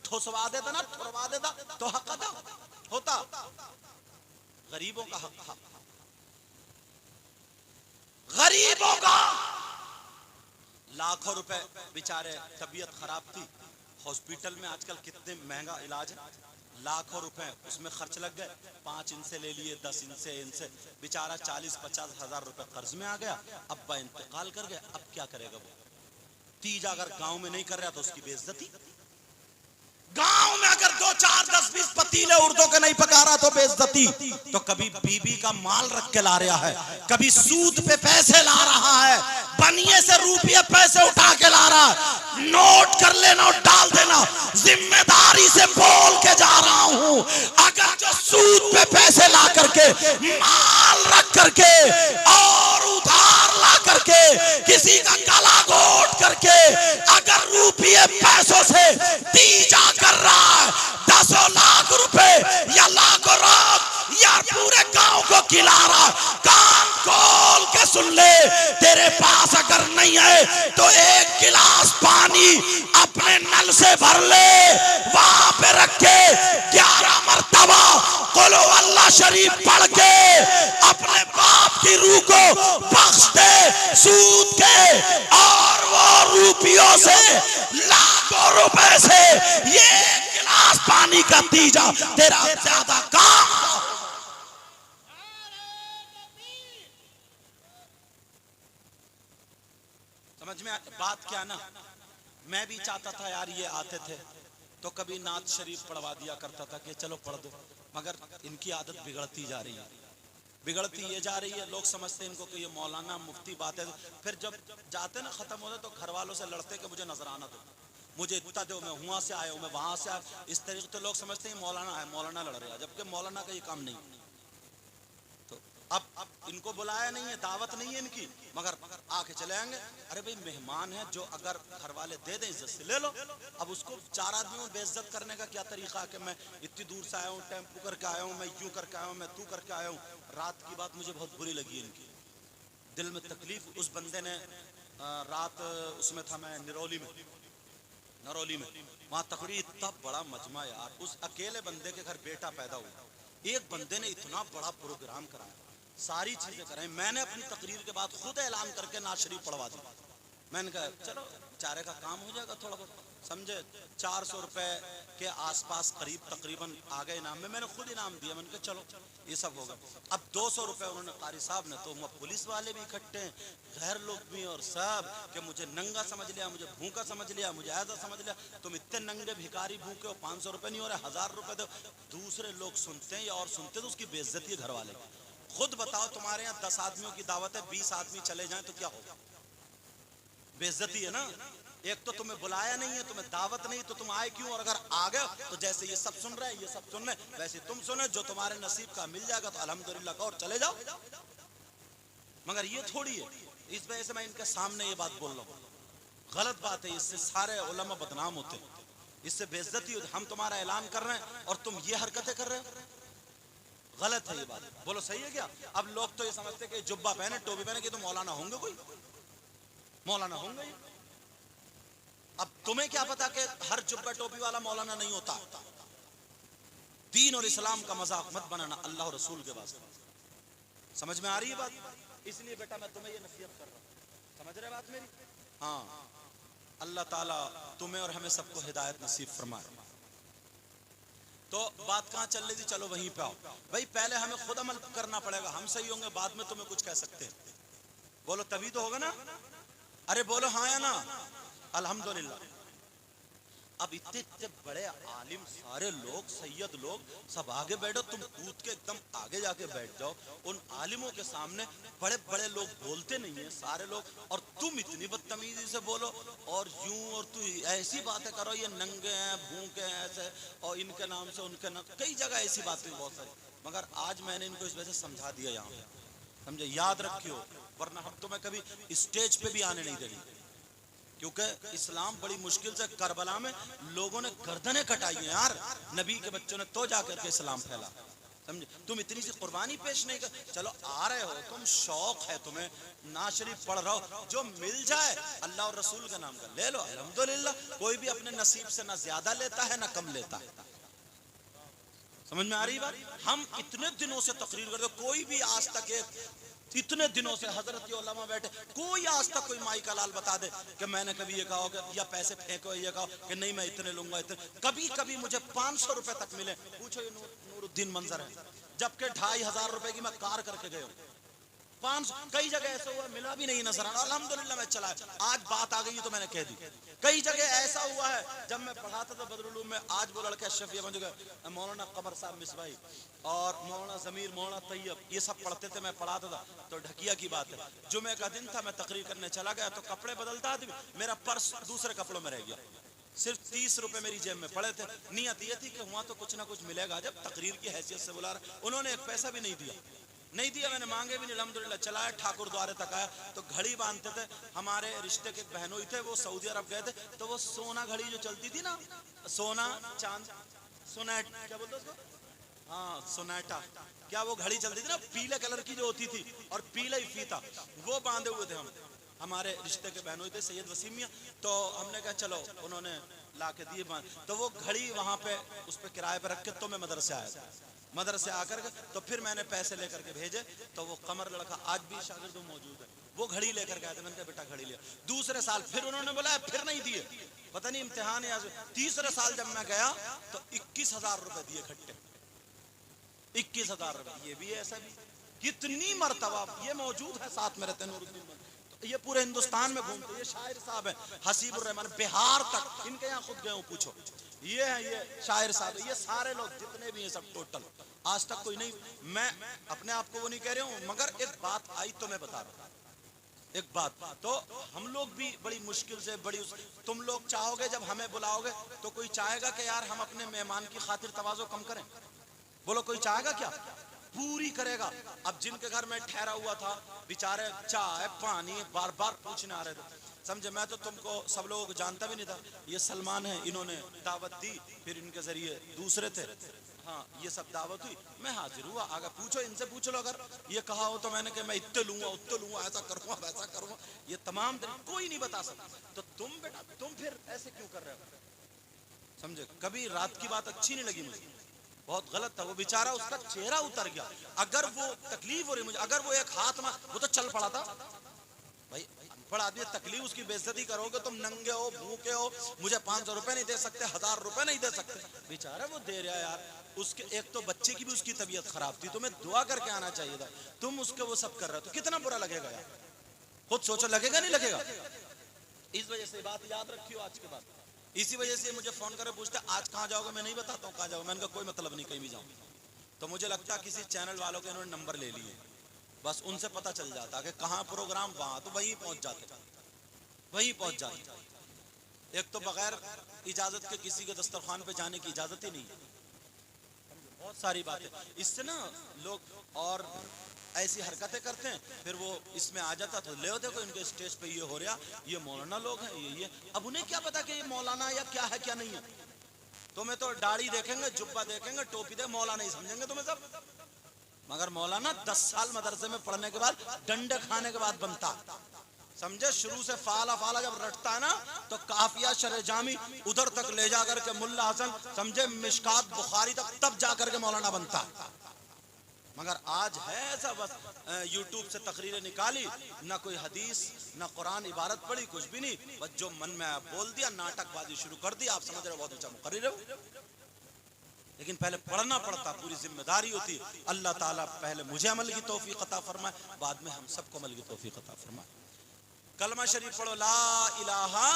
ठुसवा देता ना, ठुरवा देता तो हक अदा होता। गरीबों का हक, गरीबों का। लाखों रुपए बेचारे, तबीयत खराब थी, हॉस्पिटल में आजकल कितने महंगा इलाज है, लाखों रुपए उसमें खर्च लग गए। 5 इनसे ले लिए, 10 इनसे, बेचारा 40-50 हजार रुपए कर्ज में आ गया। अब्बा इंतकाल कर गए, अब क्या करेगा वो? तीज अगर गांव में नहीं कर रहा तो उसकी बेइज्जती। गांव में अगर 2, 4, 10, 20 पतीले उर्दों के नहीं पका रहा तो बेइज्जती। तो कभी बीबी का माल रख के ला रहा है, कभी सूद पे पैसे ला रहा है, बनिए से रुपये पैसे उठा के ला रहा है। नोट कर लेना और डाल देना, जिम्मेदारी से बोल के जा रहा हूं। अगर जो सूद पे पैसे ला करके, माल रख करके और उधार ला करके, किसी का गला घोट करके, अगर रुपये पैसों से दी जाकर 10 लाख रुपए या लाखों रात यार पूरे गांव को खिला रहा, कान खोल के सुन ले, तेरे पास अगर नहीं है तो एक गिलास पानी अपने नल से भर ले, वहां पे रख के 11 मर्तबा कुल अल्लाह शरीफ पढ़ के अपने बाप की रूह को बख्श दे सूद के, और वो रुपयों से लाखों रुपए से ये गिलास पानी का तीजा तेरा ज्यादा काम। समझ में बात क्या ना, मैं भी चाहता था यार ये आते थे तो कभी नात शरीफ पढ़वा दिया करता था कि चलो पढ़ दो, मगर इनकी आदत बिगड़ती जा रही है, बिगड़ती ये जा रही है। लोग समझते हैं इनको कि ये मौलाना मुफ्ती बात है, फिर जब जाते ना खत्म होते तो घर वालों से लड़ते कि मुझे नजराना दो, मुझे इतना दो, मैं वहां से आया हूं, मैं वहां से आया। इस तरीके तो लोग समझते हैं मौलाना है, मौलाना लड़ रहा है, जबकि मौलाना का ये काम नहीं। तो अब इनको बुलाया नहीं है, दावत नहीं है इनकी, मगर आके चले आएंगे। अरे भाई मेहमान है, जो अगर घर वाले दे दें इज्जत से ले लो। अब उसको 4 आदमियों में बेइज्जत करने का क्या तरीका है कि मैं इतनी दूर से आया हूँ, टेम्पू करके आया हूँ, मैं यूं करके आया हूँ, मैं तू करके आया हूँ। रात की बात मुझे बहुत बुरी लगी इनकी, दिल में तकलीफ। उस बंदे ने रात उसमें था, मैं निरौली में, वहां तकरीर इतना बड़ा मजमा यार, उस अकेले बंदे के घर बेटा पैदा हुआ, एक बंदे ने इतना बड़ा प्रोग्राम कराया, सारी चीजें कराई। मैंने अपनी तकरीर के बाद खुद ऐलान करके नात शरीफ पढ़वा दी। मैंने कहा चलो चारे का काम हो जाएगा थोड़ा बहुत, समझे। 400 रुपए के आसपास करीब तकरीबन आ गए इनाम में, मैंने खुद इनाम दिया। मैंने कहा चलो ये सब होगा। अब 200 रुपए उन्होंने कारी साहब ने, तो पुलिस वाले भी इकट्ठे हैं, गैर लोग भी, और सब कि मुझे नंगा समझ लिया, मुझे भूखा समझ लिया, मुझे ऐसा समझ लिया, तुम इतने नंगे भिखारी भूखे हो, 500 रुपए नहीं हो रहे, 1000 रुपए दो। दूसरे लोग सुनते हैं या और सुनते तो उसकी बेइज्जती है घर वाले। खुद बताओ तुम्हारे यहाँ 10 आदमियों की दावत है, 20 आदमी चले जाएं तो क्या होगा? बेइज्जती है ना। एक तो तुम्हें बुलाया नहीं है, तुम्हें दावत नहीं, तो तुम आए क्यों? और अगर आ गए तो जैसे ये सब सुन रहे हैं, ये सब सुन रहे हैं, वैसे तुम सुने, जो तुम्हारे नसीब का मिल जाएगा तो अल्हम्दुलिल्लाह और चले जाओ। मगर ये थोड़ी है, इस वजह से मैं इनके सामने ये बात बोल रहा हूँ, गलत बात है। इससे सारे उलमा बदनाम होते हैं, इससे बेइज्जती होती। हम तुम्हारा ऐलान कर रहे हैं और तुम ये हरकतें कर रहे हो, गलत है ये बात। बोलो सही है क्या? अब लोग तो ये समझते कि जुब्बा पहने, टोपी पहने कि तो मौलाना होंगे, कोई मौलाना होंगे। अब तुम्हें क्या पता कि हर जुब्बा टोपी वाला मौलाना नहीं होता। दीन और इस्लाम का मजाक मत बनाना अल्लाह और रसूल के वास्ते। समझ में आ रही है बात? इसलिए बेटा मैं तुम्हें ये नसीहत कर रहा हूं, समझ रहे बात मेरी? हाँ, अल्लाह ताला तुम्हें और हमें सबको हिदायत नसीब फरमाए। तो बात कहाँ चल रही थी? चलो वहीं पे आओ भाई। पहले हमें खुद अमल करना पड़ेगा, हम सही होंगे बाद में तुम्हें कुछ कह सकते हैं। बोलो तभी तो होगा ना। अरे बोलो हाँ या ना। अल्हम्दुलिल्लाह। अब इतने इतने बड़े आलिम, सारे लोग, सैयद लोग सब आगे बैठो, तुम कूद के एकदम आगे जाके बैठ जाओ। उन आलिमों के सामने बड़े बड़े लोग बोलते नहीं है सारे लोग, और तुम इतनी बदतमीजी से बोलो और यूं, और तू ऐसी बातें करो, ये नंगे हैं, भूखे हैं, ऐसे, और इनके नाम से उनके नाम, कई जगह ऐसी बातें बहुत सारी। मगर आज मैंने इनको इस वजह से समझा दिया यहाँ, समझे, याद रखियो, वरना हम तुम्हें कभी स्टेज पे भी आने नहीं देंगे। क्योंकि इस्लाम बड़ी मुश्किल से, करबला में लोगों ने गर्दनें कटाई हैं यार, नबी के बच्चों ने तो जाकर के इस्लाम फैला, समझे। तुम इतनी सी कुर्बानी पेश नहीं कर, चलो आ रहे हो तुम, शौक है तुम्हें, नात शरीफ पढ़ रहे हो, जो मिल जाए अल्लाह और रसूल के नाम का ले लो, अल्हम्दुलिल्लाह। कोई भी अपने नसीब से ना ज्यादा लेता है ना कम लेता है। समझ में आ रही बात? हम इतने दिनों से तकरीर करते, कोई भी आज तक इतने दिनों से हजरत उलमा बैठे, कोई आज तक कोई माई का लाल बता दे कि मैंने कभी ये कहा कि या पैसे फेंको, ये कहा कि नहीं मैं इतने लूंगा इतने। कभी कभी मुझे 500 रुपए तक मिले, पूछो ये नूरुद्दीन मंजर है, जबकि 2500 रुपए की मैं कार करके गया हूँ। 500 कई जगह ऐसा हुआ मिला भी नहीं नजर आना, अल्हम्दुलिल्लाह मैं चला। आज बात आ गई तो मैंने कह दी। कई जगह ऐसा हुआ है, जब मैं पढ़ाता था बदरुल उलूम में, आज वो लड़के अशरफिया बन गए, मौलाना कमर साहब मिसबाई और मौलाना जमीर, मौलाना तैयब, ये सब पढ़ते थे, मैं पढ़ाता था। तो ढकिया की बात है, जुमे का दिन था, मैं तकरीर करने चला गया, तो कपड़े बदलता आदमी, मेरा पर्स दूसरे कपड़ों में रह गया, सिर्फ 30 रुपए मेरी जेब में पड़े थे। नियत ये थी कि हुआ तो कुछ ना कुछ मिलेगा, जब तकरीर की हैसियत से बुला रहा। उन्होंने एक पैसा भी नहीं दिया, मैंने मांगे भी नहीं, अल्हम्दुलिल्लाह चलाया, ठाकुर द्वारे तक आया। तो घड़ी बांधते थे, हमारे रिश्ते के बहनोई थे, वो सऊदी अरब गए थे, तो वो सोना घड़ी जो चलती थी ना, सोना चांद, सोनेट क्या बोलते उसको, हाँ सोनेटा, क्या वो घड़ी चलती थी ना पीले कलर की जो होती थी और पीला ही फीता, वो बांधे हुए थे हम, हमारे रिश्ते के बहनोई थे सैयद वसीम मियां, तो हमने कहा चलो, उन्होंने ला के दिए बांध, तो वो घड़ी वहां पे उस पे किराए पे रख के तो मैं मदरसे आया था, मदरसे आकर के तो फिर मैंने पैसे लेकर के भेजे, तो वो कमर लड़का आज भी शागिर्द मौजूद है, वो घड़ी लेकर गए थे, मैंने कहा बेटा घड़ी लिया। दूसरे साल फिर उन्होंने बोला फिर नहीं दिए, पता नहीं इम्तिहान है। तीसरे साल जब मैं गया तो 21,000 रुपए दिए खट्टे, 21,000 रुपए। ये भी है ऐसा भी, कितनी मर्तबा ये मौजूद है साथ में रहते नूरुद्दीन, तो ये पूरे हिंदुस्तान में घूमते, ये शायर साहब है हसीबुर रहमान, बिहार तक, इनके यहाँ खुद गए हूँ पूछो, ये है ये शायर साहब, ये सारे लोग जितने भी हैं सब टोटल, आज तक कोई नहीं, मैं अपने आप को वो नहीं कह रहा हूँ, मगर एक बात आई तो मैं बता रहा हूँ, एक बात, तो हम लोग भी बड़ी मुश्किल से बड़ी, तुम लोग चाहोगे जब हमें बुलाओगे तो कोई चाहेगा कि यार हम अपने मेहमान की खातिर तवाज़ो कम करें, बोलो कोई चाहेगा क्या, पूरी करेगा। अब जिनके घर में ठहरा हुआ था बेचारे चाय पानी बार बार पूछने आ रहे थे, समझे, मैं तो तुमको सब लोगों को जानता भी नहीं था, ये सलमान है, इन्होंने दावत दी, फिर इनके जरिए दूसरे थे, हाँ ये सब दावत हुई, मैं हाजिर हुआ, आगे पूछो इनसे पूछ लो, अगर ये कहा हो तो मैंने कहा मैं इतने लूंगा उतने लूंगा, ऐसा करूंगा वैसा करूंगा, ये तमाम कोई नहीं बता सकता, तो तुम बेटा तुम फिर ऐसे क्यों कर रहे हो, समझे, कभी रात की बात अच्छी नहीं लगी मुझे, बहुत गलत था, वो बेचारा उसका चेहरा उतर गया, अगर वो तकलीफ हो रही मुझे, अगर वो एक हाथ में, वो तो चल पड़ा था भाई, अनपढ़ आदमी, तकलीफ उसकी बेइज्जती करोगे, तुम नंगे हो भूखे हो, मुझे 500 रुपए नहीं दे सकते, 1000 रुपए नहीं दे सकते, बेचारा वो दे रहा यार, उसके एक तो बच्चे की भी उसकी तबीयत खराब थी, तुम्हें दुआ करके आना चाहिए था, तुम उसके वो सब कर रहे हो, तो कितना बुरा लगेगा यार, खुद सोचो, लगेगा नहीं लगेगा, इस वजह से बात याद रखियो आज के बाद, इसी वजह से मुझे फोन कर पूछते आज कहाँ जाओगे, मैं नहीं बताता हूँ कहाँ जाओगे, मैंने कहा कोई मतलब नहीं कहीं भी जाऊँ, तो मुझे लगता किसी चैनल वालों के इन्होंने नंबर ले लिए, बस उनसे पता चल जाता कि कहाँ प्रोग्राम, वहां तो वहीं पहुंच जाते, वहीं पहुंच जाते, एक तो बगैर इजाजत के किसी के दस्तरखान पे जाने की इजाजत ही नहीं है, बहुत सारी बातें, इससे ना लोग और ऐसी हरकतें करते हैं, फिर वो इसमें आ जाता, तो ले देखो इनके स्टेज पे ये हो रहा, ये मौलाना लोग हैं, ये अब उन्हें क्या पता कि ये मौलाना या क्या है क्या नहीं है, तुम्हें तो दाढ़ी देखेंगे, जुब्बा देखेंगे, टोपी दे, मौलाना ही समझेंगे तुम्हें सब, मगर मौलाना 10 साल मदरसे में पढ़ने के बाद, डंडे खाने के बाद बनता, समझे, शुरू से फाला फाला जब रटता है ना, तो काफिया शरे जामी उधर तक ले जाकर के मुल्ला हसन, समझे, मिशकात बुखारी तक, तब जाकर के मौलाना बनता, मगर आज है ऐसा, बस यूट्यूब से तकरीरें निकाली, ना कोई हदीस ना कुरान इबारत पढ़ी, कुछ भी नहीं, बस जो मन में आया बोल दिया, नाटकबाजी शुरू कर दी, आप समझ रहे हो बहुत अच्छा मुकर्रिर हो, लेकिन पहले पढ़ना पड़ता, पूरी जिम्मेदारी होती, अल्लाह ताला पहले मुझे अमल की तौफीक अता फरमाए, बाद में हम सबको अमल की तौफीक अता फरमाए। कलमा शरीफ पढ़ो, ला इलाहा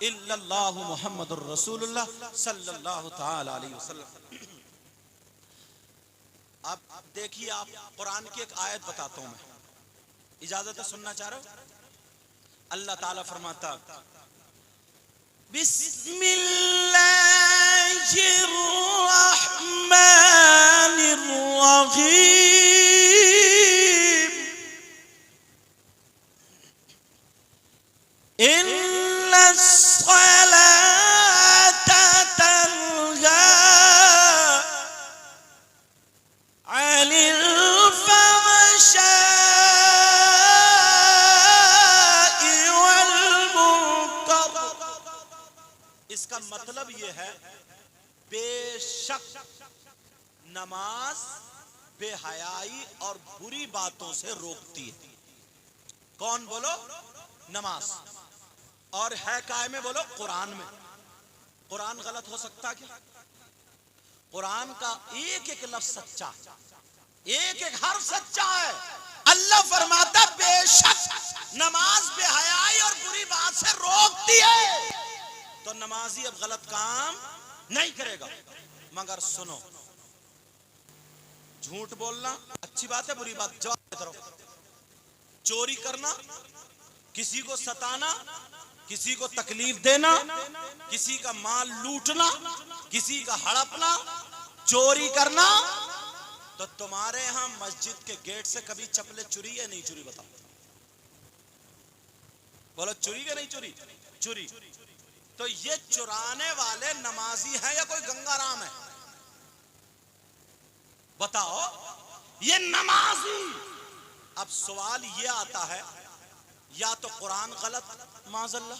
इल्लल्लाहु मुहम्मदुर रसूलुल्लाह सल्लल्लाहु तआला अलैहि वसल्लम। अब देखिए, आप कुरान की एक आयत बताता हूं मैं, इजाजत है, सुनना चाह रहे हो, अल्लाह ताला फरमाता, बिस्मिल्लाहिर्रहमानिर्रहीम, इन्नस्सलाता तन्हा अनिल फहशाई वल मुनकर। इसका मतलब यह है, बेशक नमाज बेहयाई और बुरी बातों से रोकती है, कौन बोलो, नमाज, और है काय में बोलो, कुरान में, कुरान गलत हो सकता क्या, कुरान का एक एक लफ्ज सच्चा, एक एक हर्फ सच्चा है, अल्लाह फरमाता बेशक नमाज बेहयाई और बुरी बात से रोकती है, तो नमाजी अब गलत काम नहीं करेगा, मगर सुनो, झूठ बोलना अच्छी बात है, बुरी बात, जवाब देते रहो, चोरी करना, किसी को सताना, किसी को तकलीफ देना, किसी का माल लूटना, किसी का हड़पना, चोरी करना, तो तुम्हारे यहां मस्जिद के गेट से कभी चप्पलें चुरी या नहीं चुरी, बताओ, बोलो चुरी या नहीं चुरी, चुरी, तो ये चुराने वाले नमाजी हैं या कोई गंगाराम है, बताओ ये नमाजी। अब सवाल ये आता है, या तो कुरान गलत माज़अल्लाह,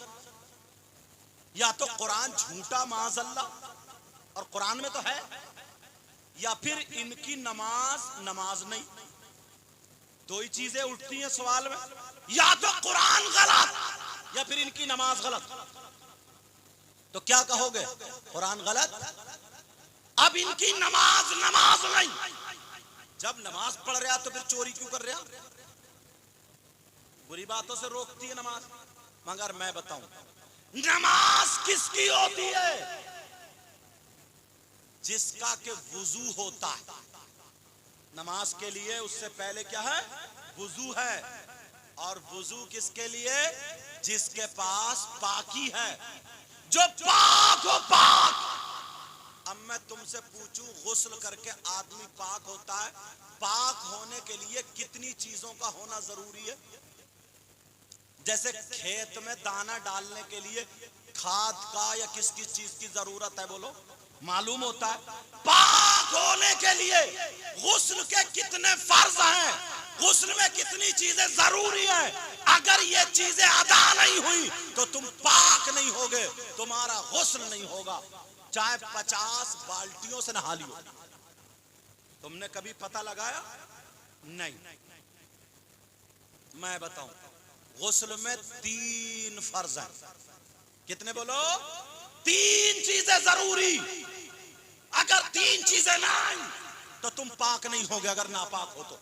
या तो कुरान झूठा माज़अल्लाह और कुरान में तो है, या फिर इनकी नमाज नहीं। दो ही चीजें उठती हैं सवाल में, या तो कुरान गलत या फिर इनकी नमाज गलत। तो क्या कहोगे? कुरान गलत, अब इनकी नमाज नहीं। जब नमाज पढ़ रहा तो फिर चोरी क्यों कर रहा? बुरी बातों से रोकती है नमाज। मगर मैं बताऊं, नमाज किसकी होती है? जिसका के वुजू होता है। नमाज के लिए उससे पहले क्या है? वुजू है। और वुजू किसके लिए? जिसके पास पाकी है, जो पाक हो पाक। अब मैं तुमसे पूछूं, गुस्ल करके आदमी पाक होता है, पाक होने के लिए कितनी चीजों का होना जरूरी है? जैसे खेत में दाना डालने के लिए खाद का या किस किस चीज की जरूरत है, बोलो? मालूम होता है। पाक होने के लिए गुस्ल के कितने फर्ज हैं, गुस्ल में कितनी चीजें जरूरी हैं। अगर ये चीजें अदा नहीं हुई तो तुम पाक नहीं होगे, तुम्हारा गुस्ल नहीं होगा, चाहे 50 बाल्टियों से नहा लियो। तुमने कभी पता लगाया? नहीं। मैं बताऊं, गुस्ल में 3 फर्ज हैं। कितने बोलो? 3 चीजें जरूरी। अगर 3 चीजें नहीं तो तुम पाक नहीं होगे, अगर नापाक हो तो।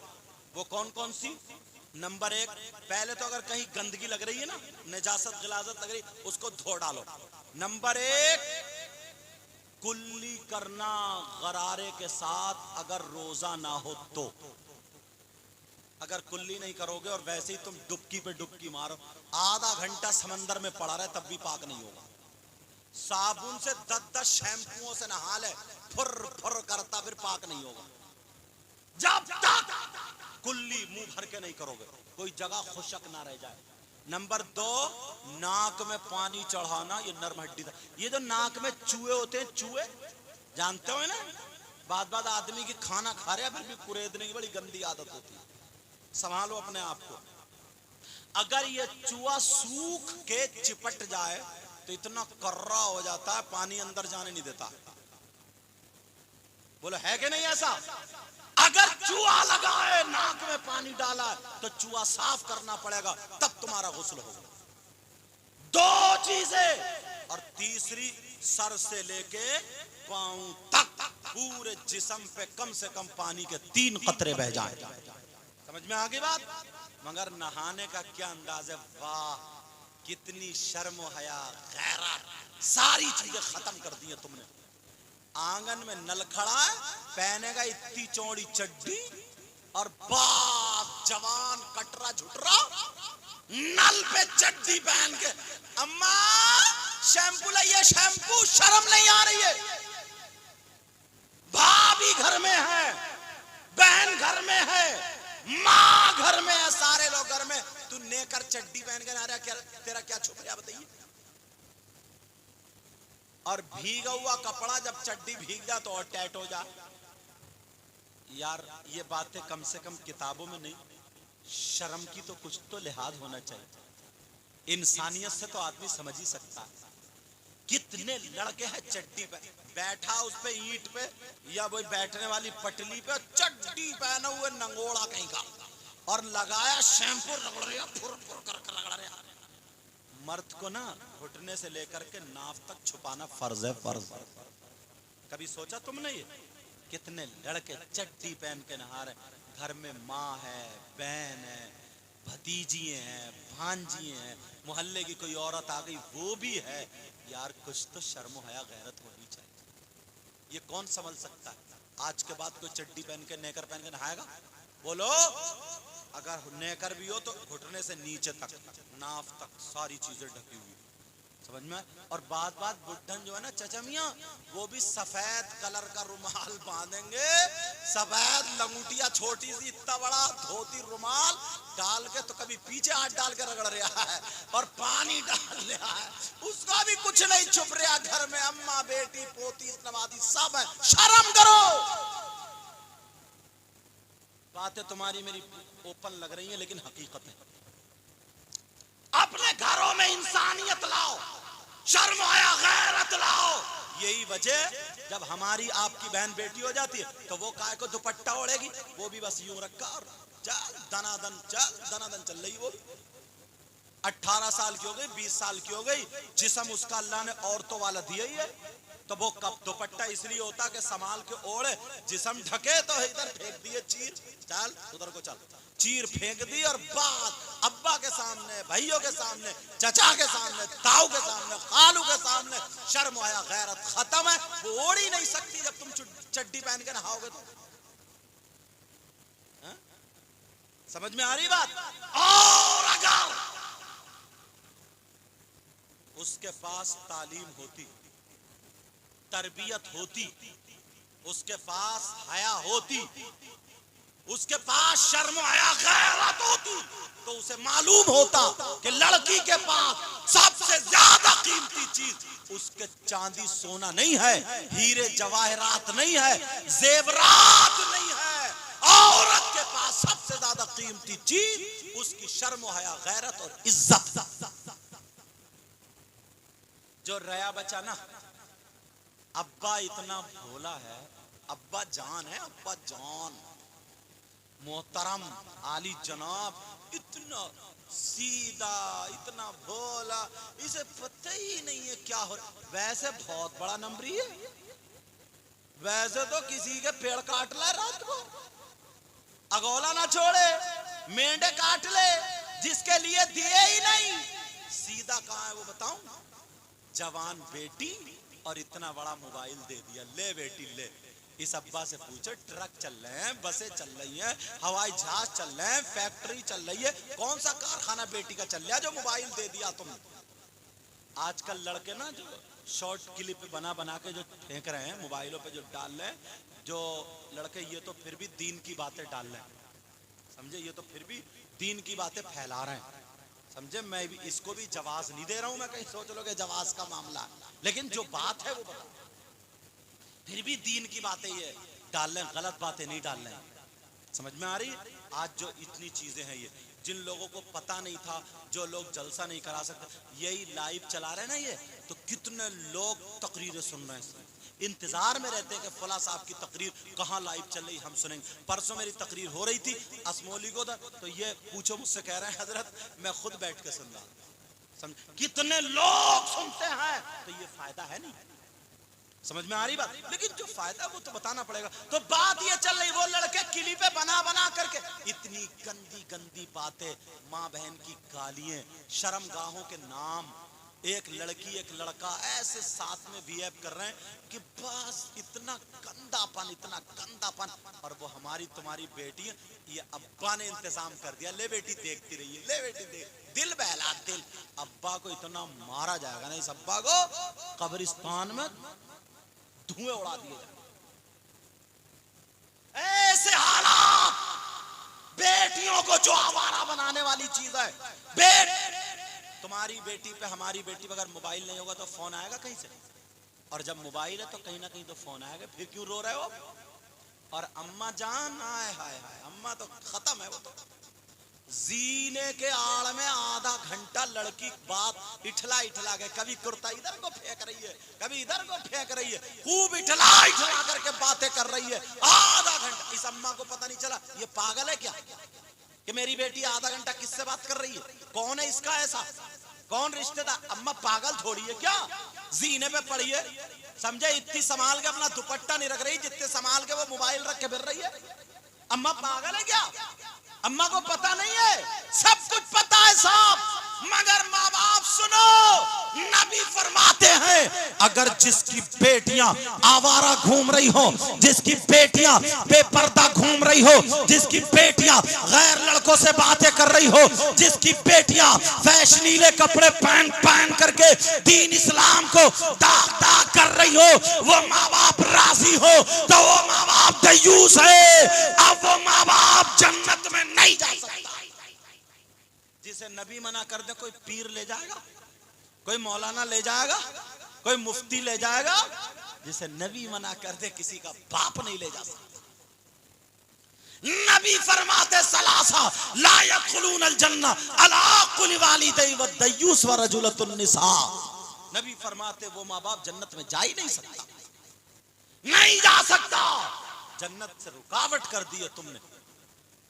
वो कौन कौन सी? नंबर 1, पहले तो अगर कहीं गंदगी लग रही है ना, निजासत गिलाजत लग रही, उसको धो डालो। नंबर 1, कुल्ली करना गरारे के साथ, अगर रोजा ना हो तो। अगर कुल्ली नहीं करोगे और वैसे ही तुम डुबकी पे डुबकी मारो, आधा घंटा समंदर में पड़ा रहे, तब भी पाक नहीं होगा। साबुन से 10-10 शैम्पुओं से नहा ले, फुर फुर करता, फिर पाक नहीं होगा। जब तक कुल्ली मुंह भर के नहीं करोगे, कोई जगह खुशक ना रह जाए। नंबर 2, नाक में पानी चढ़ाना, ये नर्म हड्डी था। ये जो नाक में चूहे होते हैं, चूहे जानते हो ना, बाद आदमी की खाना खा रहे फिर भी कुरेदने की बड़ी गंदी आदत होती है। संभालो अपने आप को। अगर ये चूहा सूख के चिपट जाए तो इतना कर्रा हो जाता है, पानी अंदर जाने नहीं देता। बोलो है कि नहीं ऐसा? अगर चूहा लगा है, नाक में पानी डाला है, तो चूहा साफ करना पड़ेगा, तब तुम्हारा गुस्ल होगा। 2 चीजें। और तीसरी, सर से लेके पांव तक पूरे जिस्म पे कम से कम पानी के 3 कतरे बह जाएं। समझ में आ गई बात? मगर नहाने का क्या अंदाज है? वाह, कितनी शर्म हया गैरत, सारी चीजें खत्म कर दी है तुमने। आंगन में नल खड़ा है, पहनेगा इतनी चौड़ी चड्डी और बाप जवान कटरा झुटरा, नल पे चड्डी पहन के, अम्मा शैम्पू लाइए शैम्पू। शर्म नहीं आ रही है? भाभी घर में है, बहन घर में है, माँ घर में है, सारे लोग घर में, तू नेकर चड्डी पहन के आ रहा, क्या तेरा क्या छुप रहा बताइए? और भीगा हुआ कपड़ा जब चड्डी भीग जा तो और टाइट हो जा। यार ये बातें कम से कम किताबों में नहीं, शर्म की तो कुछ तो लिहाज होना चाहिए। इंसानियत से तो आदमी समझ ही सकता है। कितने लड़के हैं चड्डी पे बैठा, उस पे ईंट पे या वही बैठने वाली पटली पे चड्डी पहने हुए नंगोड़ा कहीं का, और लगाया शैम्पू, रगड़ रहा फुर फुर कर रगड़ रहा। मर्द को ना घुटने से लेकर के नाफ तक छुपाना फर्ज है, फर्ज। कभी सोचा तुमने ये? कितने लड़के चड्डी पहन के नहा रहे, घर में माँ है, बहन है, भतीजी हैं, भांजी हैं, मोहल्ले की कोई औरत आ गई वो भी है। यार कुछ तो शर्म हया गैरत होनी चाहिए। ये कौन समझ सकता है? आज के बाद कोई चड्डी पहन के नेकर पहन के नहाएगा? बोलो। अगर नेकर भी हो तो घुटने से नीचे तक, नाफ तक सारी चीजें ढकी हुई, समझ में? और बात बुढ़न जो है ना चचमिया, वो भी सफेद कलर का रुमाल बांधेंगे, सफेद लंगूटिया, छोटी सी इतना बड़ा धोती रुमाल डाल के, तो कभी पीछे हाथ डाल के रगड़ रहा है और पानी डाल रहा है, उसका भी कुछ नहीं छुप रहा। घर में अम्मा बेटी पोती नवादी सब है। शर्म करो। बातें तुम्हारी मेरी ओपन लग रही हैं, लेकिन हकीकत है। अपने घरों में इंसानियत लाओ, शर्म आया गैरत लाओ। यही वजह, जब हमारी आपकी बहन बेटी हो जाती है तो वो काय को दुपट्टा ओढ़ेगी, वो भी बस यूं रखा और चल दनादन चल रही। वो 18 साल की हो गई, 20 साल की हो गई, जिस्म उसका अल्लाह ने औरतों वाला दिया ही है। तो वो कब दुपट्टा इसलिए होता कि संभाल के ओढ़े, जिस्म ढके तो इधर फेंक दिए चीर, चल उधर को चल, चीर फेंक दी और बात अब्बा के सामने, भाइयों के सामने, चचा के सामने, ताऊ के सामने, खालू के सामने, शर्म आया गैरत खत्म है। वो ओढ़ ही नहीं सकती जब तुम चड्डी पहन के नहाओगे तो। समझ में आ रही बात? और अगर उसके पास तालीम होती, तरबियत होती, उसके पास हया होती, उसके पास शर्म हया गैरत होती, तो उसे मालूम होता कि लड़की के पास सबसे ज्यादा कीमती चीज उसके चांदी सोना नहीं है, हीरे जवाहरात नहीं है, जेवरात नहीं है। औरत के पास सबसे ज्यादा कीमती चीज उसकी शर्म हया गैरत और इज्जत। जो रया बचा ना, अब्बा इतना भोला है, अब्बा जान है, अब्बा जान मोहतरम आली जनाब, इतना सीधा, इतना भोला, इसे पता ही नहीं है क्या हो रहा। वैसे बहुत बड़ा नंबरी है, वैसे तो किसी के पेड़ काट ले रात को, अगोला ना छोड़े, मेंढे काट ले, जिसके लिए दिए ही नहीं। सीधा कहाँ है वो बताऊं? जवान बेटी और इतना बड़ा मोबाइल दे दिया, ले बेटी ले। इस अब्बा से पूछो, ट्रक चल रहे हैं, बसें चल रही हैं, हवाई जहाज चल रहे हैं, फैक्ट्री चल रही है, कौन सा कारखाना बेटी का चल रहा है जो मोबाइल दे दिया तुम? आजकल लड़के ना जो शॉर्ट क्लिप बना बना के जो फेंक रहे हैं मोबाइलों पे, जो डाल रहे हैं, जो लड़के, ये तो फिर भी दीन की बातें डाल रहे हैं, समझे? ये तो फिर भी दीन की बातें फैला रहे हैं, समझे? मैं भी इसको भी जवाब नहीं दे रहा हूं, मैं कहीं सोच लो कि जवाब का मामला है, लेकिन जो बात है वो बता, फिर भी दीन की बातें ये डाल रहे हैं, गलत बातें नहीं डाल रहे हैं। समझ में आ रही? आज जो इतनी चीजें हैं, ये जिन लोगों को पता नहीं था, जो लोग जलसा नहीं करा सकते, यही लाइव चला रहे हैं ना ये, तो कितने लोग तकरीरें सुन रहे हैं, इंतजार में रहते हैं कि फला साहब की तकरीर कहाँ लाइव चल रही, हम सुनेंगे। परसों मेरी तकरीर हो रही थी असमोली को, तो ये पूछो मुझसे, कह रहे हैं हजरत मैं खुद बैठ के सुन रहा, समझ कितने लोग सुनते हैं, तो ये फायदा है नहीं। समझ में आ रही बात? लेकिन जो फायदा वो तो बताना पड़ेगा। तो बात ये चल रही, वो लड़के क्लिपें बना बना करके इतनी गंदी गंदी बातें, माँ बहन की गालियां, शर्मगाहों के नाम, एक लड़की एक लड़का ऐसे साथ में बिहेव कर रहे हैं कि बस इतना गंदापन, इतना गंदापन। और वो हमारी तुम्हारी बेटी है, ये अब्बा ने इंतजाम कर दिया, ले बेटी देखती रहिए, ले बेटी देख, दिल बहला दिल। अब्बा को इतना मारा जाएगा ना, इस अब्बा को कब्रिस्तान में धुएं उड़ा दिए जाए। ऐसे हालात, बेटियों को जो आवारा बनाने वाली चीज है। तुम्हारी बेटी पे हमारी बेटी पे अगर मोबाइल नहीं होगा तो फोन आएगा कहीं से, और जब मोबाइल है तो कहीं ना कहीं तो फोन आएगा, फिर क्यों रो रहे हो? और अम्मा जान, हाय हाय हाय, अम्मा तो खत्म है, वो तो जीने के आड़ में आधा घंटा लड़की बात इठला इठला के, कभी कुर्ता इधर को फेंक रही है, कभी इधर को फेंक रही है, खूब इठला इठला करके बातें कर रही है आधा घंटा। इस अम्मा को पता नहीं चला ये पागल है क्या कि मेरी बेटी आधा घंटा किससे बात कर रही है? कौन है इसका ऐसा, कौन रिश्तेदार? अम्मा पागल थोड़ी है क्या, जीने पे पड़ी है, समझे? इतनी संभाल के अपना दुपट्टा नहीं रख रही जितने संभाल के वो मोबाइल रख के फिर रही है। अम्मा पागल है क्या? अम्मा को पता नहीं है? सब कुछ पता है साहब, मगर माँ बाप सुनो, नबी फरमाते हैं अगर जिसकी बेटियां आवारा घूम रही हो, जिसकी बेटियां बेपर्दा घूम रही हो, जिसकी बेटियां गैर लड़कों से बातें कर रही हो, जिसकी बेटियां फैशनीले कपड़े पहन पहन करके दीन इस्लाम को दाग दाग कर रही हो, वो माँ बाप राजी हो तो वो माँ बाप दयूस है। अब वो माँ बाप जन्नत में नहीं जा सकता। जिसे नबी मना कर दे, कोई पीर ले जाएगा, कोई मौलाना ले जाएगा, कोई मुफ्ती ले जाएगा? जिसे नबी मना कर दे, किसी का बाप नहीं ले जा सकता। नबी फरमाते सलासा ला यदखुलून अल जन्ना अला कुल वालिदै व दय्यूस व रजुलतुन निसा। नबी फरमाते वो माँ बाप जन्नत में जा ही नहीं सकता, नहीं जा सकता। जन्नत से रुकावट कर दी है तुमने।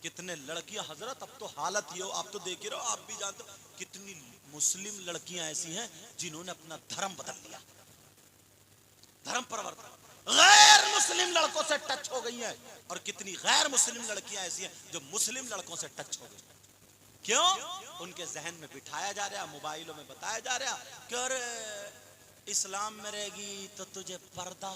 कितने लड़कियां हजरत, अब तो हालत ये हो, आप तो देख ही रहो, आप भी जानते हो कितनी मुस्लिम लड़कियां ऐसी हैं जिन्होंने अपना धर्म बदल लिया, धर्म परिवर्तन, गैर मुस्लिम लड़कों से टच हो गई हैं। और कितनी गैर मुस्लिम लड़कियां ऐसी हैं जो मुस्लिम लड़कों से टच हो गई। क्यों? उनके जहन में बिठाया जा रहा, मोबाइलों में बताया जा रहा कि अरे इस्लाम में रहेगी तो तुझे पर्दा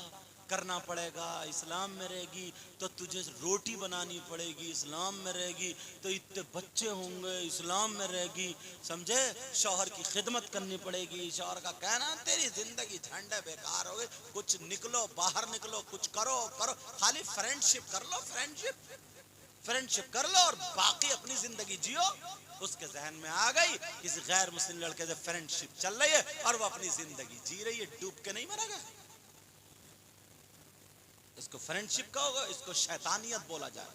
करना पड़ेगा, इस्लाम में रहेगी तो तुझे रोटी बनानी पड़ेगी, इस्लाम में रहेगी तो इतने बच्चे होंगे, इस्लाम में रहेगी समझे शौहर की खिदमत करनी पड़ेगी। शौहर का कहना तेरी जिंदगी झंडे बेकार हो गई, कुछ निकलो बाहर निकलो, कुछ करो करो, खाली फ्रेंडशिप कर लो, फ्रेंडशिप कर लो और बाकी अपनी जिंदगी जियो। उसके जहन में आ गई किसी गैर मुस्लिम लड़के से फ्रेंडशिप चल रही है और वो अपनी जिंदगी जी रही है, डूब के नहीं मरेगा। इसको फ्रेंडशिप कहोगे, इसको शैतानियत बोला जाए।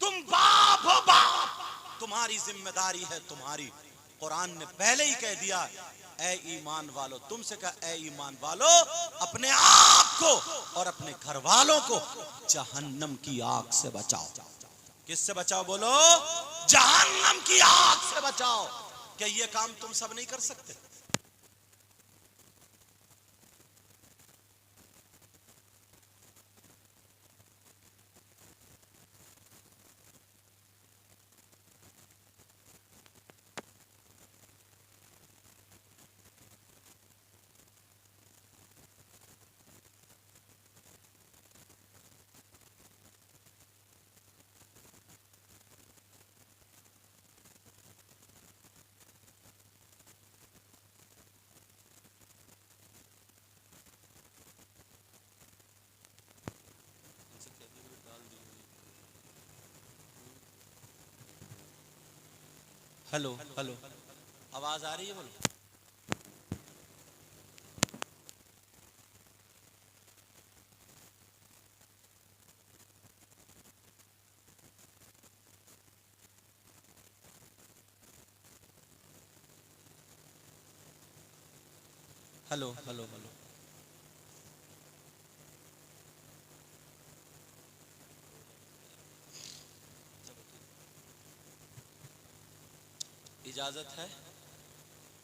तुम बाप हो बाप, तुम्हारी जिम्मेदारी है तुम्हारी। कुरान ने पहले ही कह दिया ए ईमान वालो, तुमसे कहा ए ईमान वालो अपने आप को और अपने घर वालों को जहन्नम की आग से बचाओ। किससे बचाओ बोलो? जहन्नम की आग से बचाओ। क्या ये काम तुम सब नहीं कर सकते? हेलो हेलो, आवाज आ रही है? बोलो। हेलो हेलो हेलो, इजाजत है?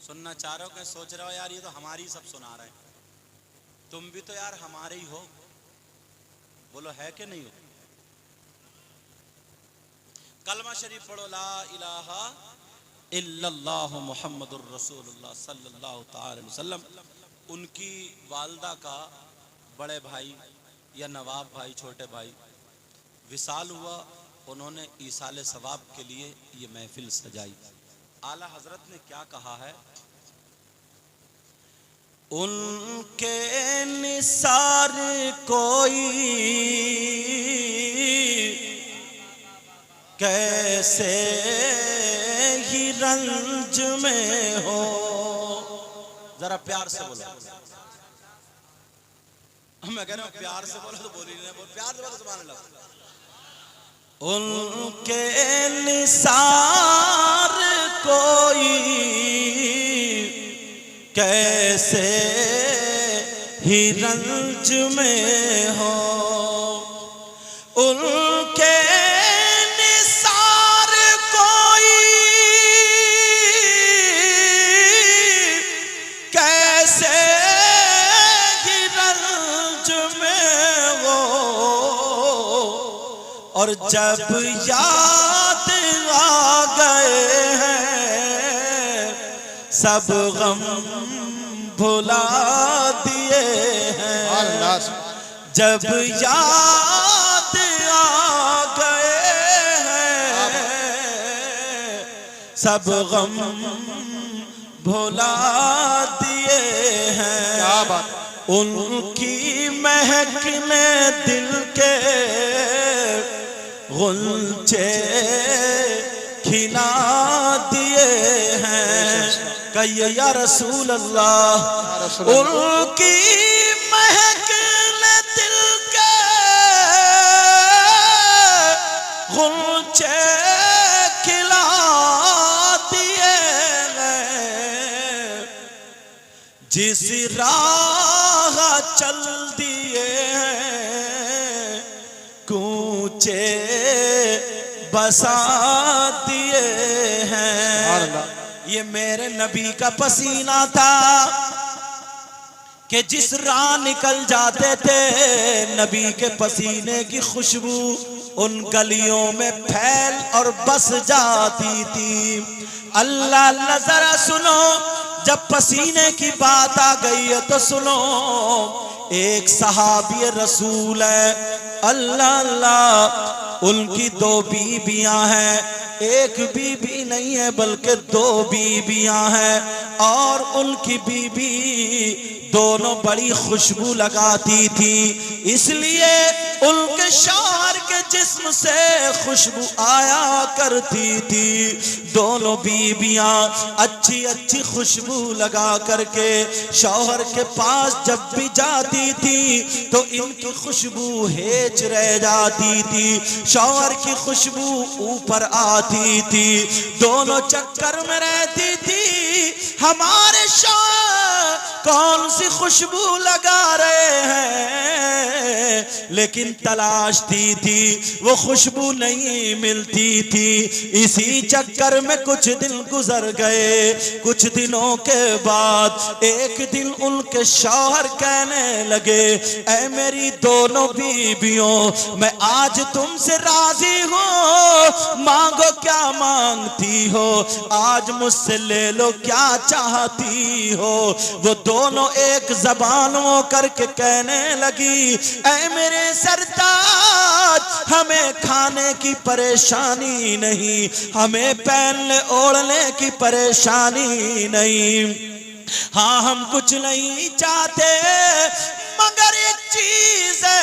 सुनना चाह रहे हो कि सोच रहे हो यार ये तो हमारी सब सुना रहे हैं? तुम भी तो यार हमारे ही हो, बोलो है कि नहीं हो? कलमा शरीफ पढ़ो, ला इलाहा इल्लल्लाह मुहम्मदुर रसूलुल्लाह सल्लल्लाहु ताला अलैहि वसल्लम। उनकी वालदा का बड़े भाई या नवाब भाई, छोटे भाई विसाल हुआ, उन्होंने ईसाले सवाब के लिए ये महफिल सजाई। आला हजरत ने क्या कहा है? उनके निसार कोई कैसे ही रंज में हो। जरा प्यार से बोलो, मैं कह रहा हूं प्यार से बोलो तो बोल ही नहीं, बोल प्यार से बोलो सुभान अल्लाह। उनके निसार कोई कैसे ही रंज में हो, उनके निसार कोई कैसे ही रंज में हो। और जब याद आ गए हैं सब गम भुला दिए हैं। जब याद आ गए हैं सब गम भुला दिए हैं। क्या बात। उनकी महक ने दिल के गुलचे खिला दिए हैं। कहिए या रसूल अल्लाह। उनकी महक ने दिल के गुलचे खिला दिए हैं, जिस राह चल दिए हैं, कूचे बसा दिए हैं। ये मेरे नबी का पसीना था कि जिस राह निकल जाते थे, नबी के पसीने की खुशबू उन गलियों में फैल और बस जाती थी। अल्लाह अल्लाह जरा सुनो, जब पसीने की बात आ गई है तो सुनो। एक सहाबी रसूल है, अल्लाह अल्लाह, उनकी 2 बीबियां हैं, एक बीबी नहीं है बल्कि 2 बीबियां हैं, और उनकी बीबी दोनों बड़ी खुशबू लगाती थी, इसलिए उनके शौहर के जिस्म से खुशबू आया करती थी। दोनों बीबियां अच्छी अच्छी खुशबू लगा करके शौहर के पास जब भी जाती थी तो इनकी खुशबू हेज रह जाती थी, शौहर की खुशबू ऊपर आती थी। दोनों चक्कर में रहती थी, हमारे शौहर कौन सी खुशबू लगा रहे हैं, लेकिन तलाशती थी, वो खुशबू नहीं मिलती थी। इसी चक्कर में कुछ दिन गुजर गए। कुछ दिनों के बाद एक दिन उनके शौहर कहने लगे, ऐ मेरी दोनों बीबियों, मैं आज तुमसे राजी हूँ, मांगो क्या मांगती हो, आज मुझसे ले लो क्या चाहती हो। वो दोनों एक जबान हो करके कहने लगी, ऐ मेरे सरताज, हमें खाने की परेशानी नहीं, हमें पहनने ओढ़ने की परेशानी नहीं, हाँ हम कुछ नहीं चाहते, मगर एक चीज है,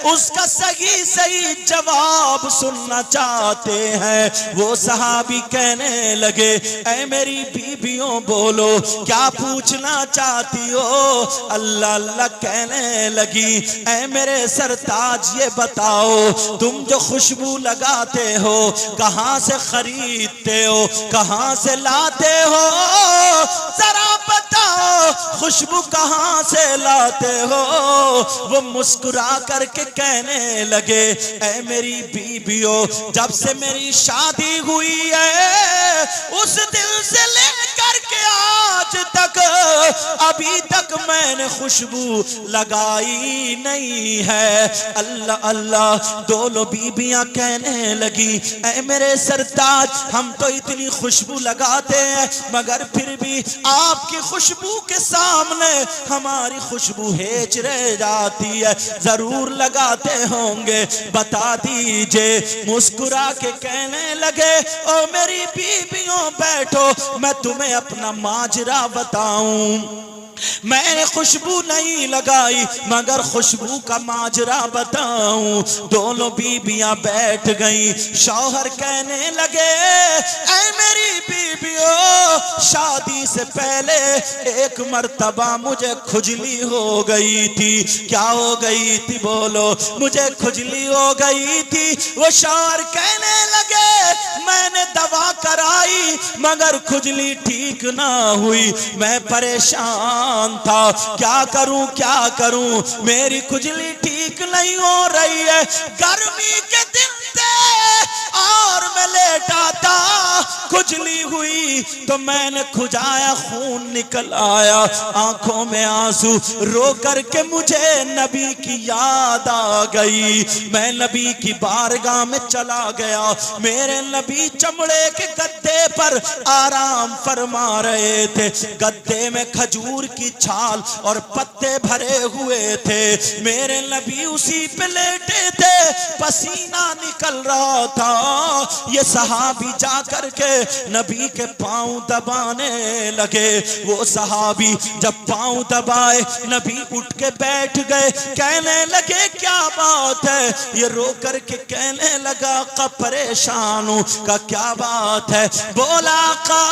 उसका सही सही जवाब सुनना चाहते हैं। वो सहाबी कहने लगे, ऐ मेरी बीबियों बोलो क्या पूछना चाहती हो। अल्लाह अल्लाह कहने लगी, ऐ मेरे सरताज ये बताओ, तुम जो खुशबू लगाते हो कहाँ से खरीदते हो, कहाँ से लाते हो, जरा बताओ खुशबू कहाँ से लाते हो। वो मुस्कुरा करके कहने लगे, ऐ मेरी बीबियों, जब से मेरी शादी हुई है उस दिन से लेकर के आज तक अभी तक मैंने खुशबू लगाई नहीं है। अल्लाह अल्लाह, दोनों बीबियां कहने लगी, ऐ मेरे सरताज, हम तो इतनी खुशबू लगाते हैं मगर फिर भी आपकी खुशबू के सामने हमारी खुशबू हेज रह जाती है, जरूर लगाते होंगे, बता दीजिए। मुस्कुरा के कहने लगे, ओ मेरी बीबियों बैठो, मैं तुम्हें अपना माजरा बताऊं। मैंने खुशबू नहीं लगाई मगर खुशबू का माजरा बताऊं। दोनों बीबियां बैठ गईं, शौहर कहने लगे, ऐ मेरी बीबियों, शादी से पहले एक मर्तबा मुझे खुजली हो गई थी। क्या हो गई थी बोलो, मुझे खुजली हो गई थी। वो शौहर कहने लगे, मैंने दवा कराई मगर खुजली ठीक ना हुई, मैं परेशान था, क्या करूं, मेरी खुजली ठीक नहीं हो रही है। गर्मी के दिन थे और मैं लेटा था, खुजली हुई तो मैंने खुजाया, खून निकल आया, आंखों में आंसू, रो करके मुझे नबी की याद आ गई। मैं नबी की बारगाह में चला गया, मेरे नबी चमड़े के गद्दे पर आराम फरमा रहे थे। गद्दे में खजूर की छाल और पत्ते भरे हुए थे, मेरे नबी उसी पे लेटे थे, पसीना निकल रहा था। ये सहाबी जा करके नबी के पांव दबाने लगे। वो सहाबी जब पांव दबाए नबी उठ के बैठ गए, कहने लगे क्या बात है? ये रो करके कहने लगा का परेशान हूं, का क्या बात है? बोला का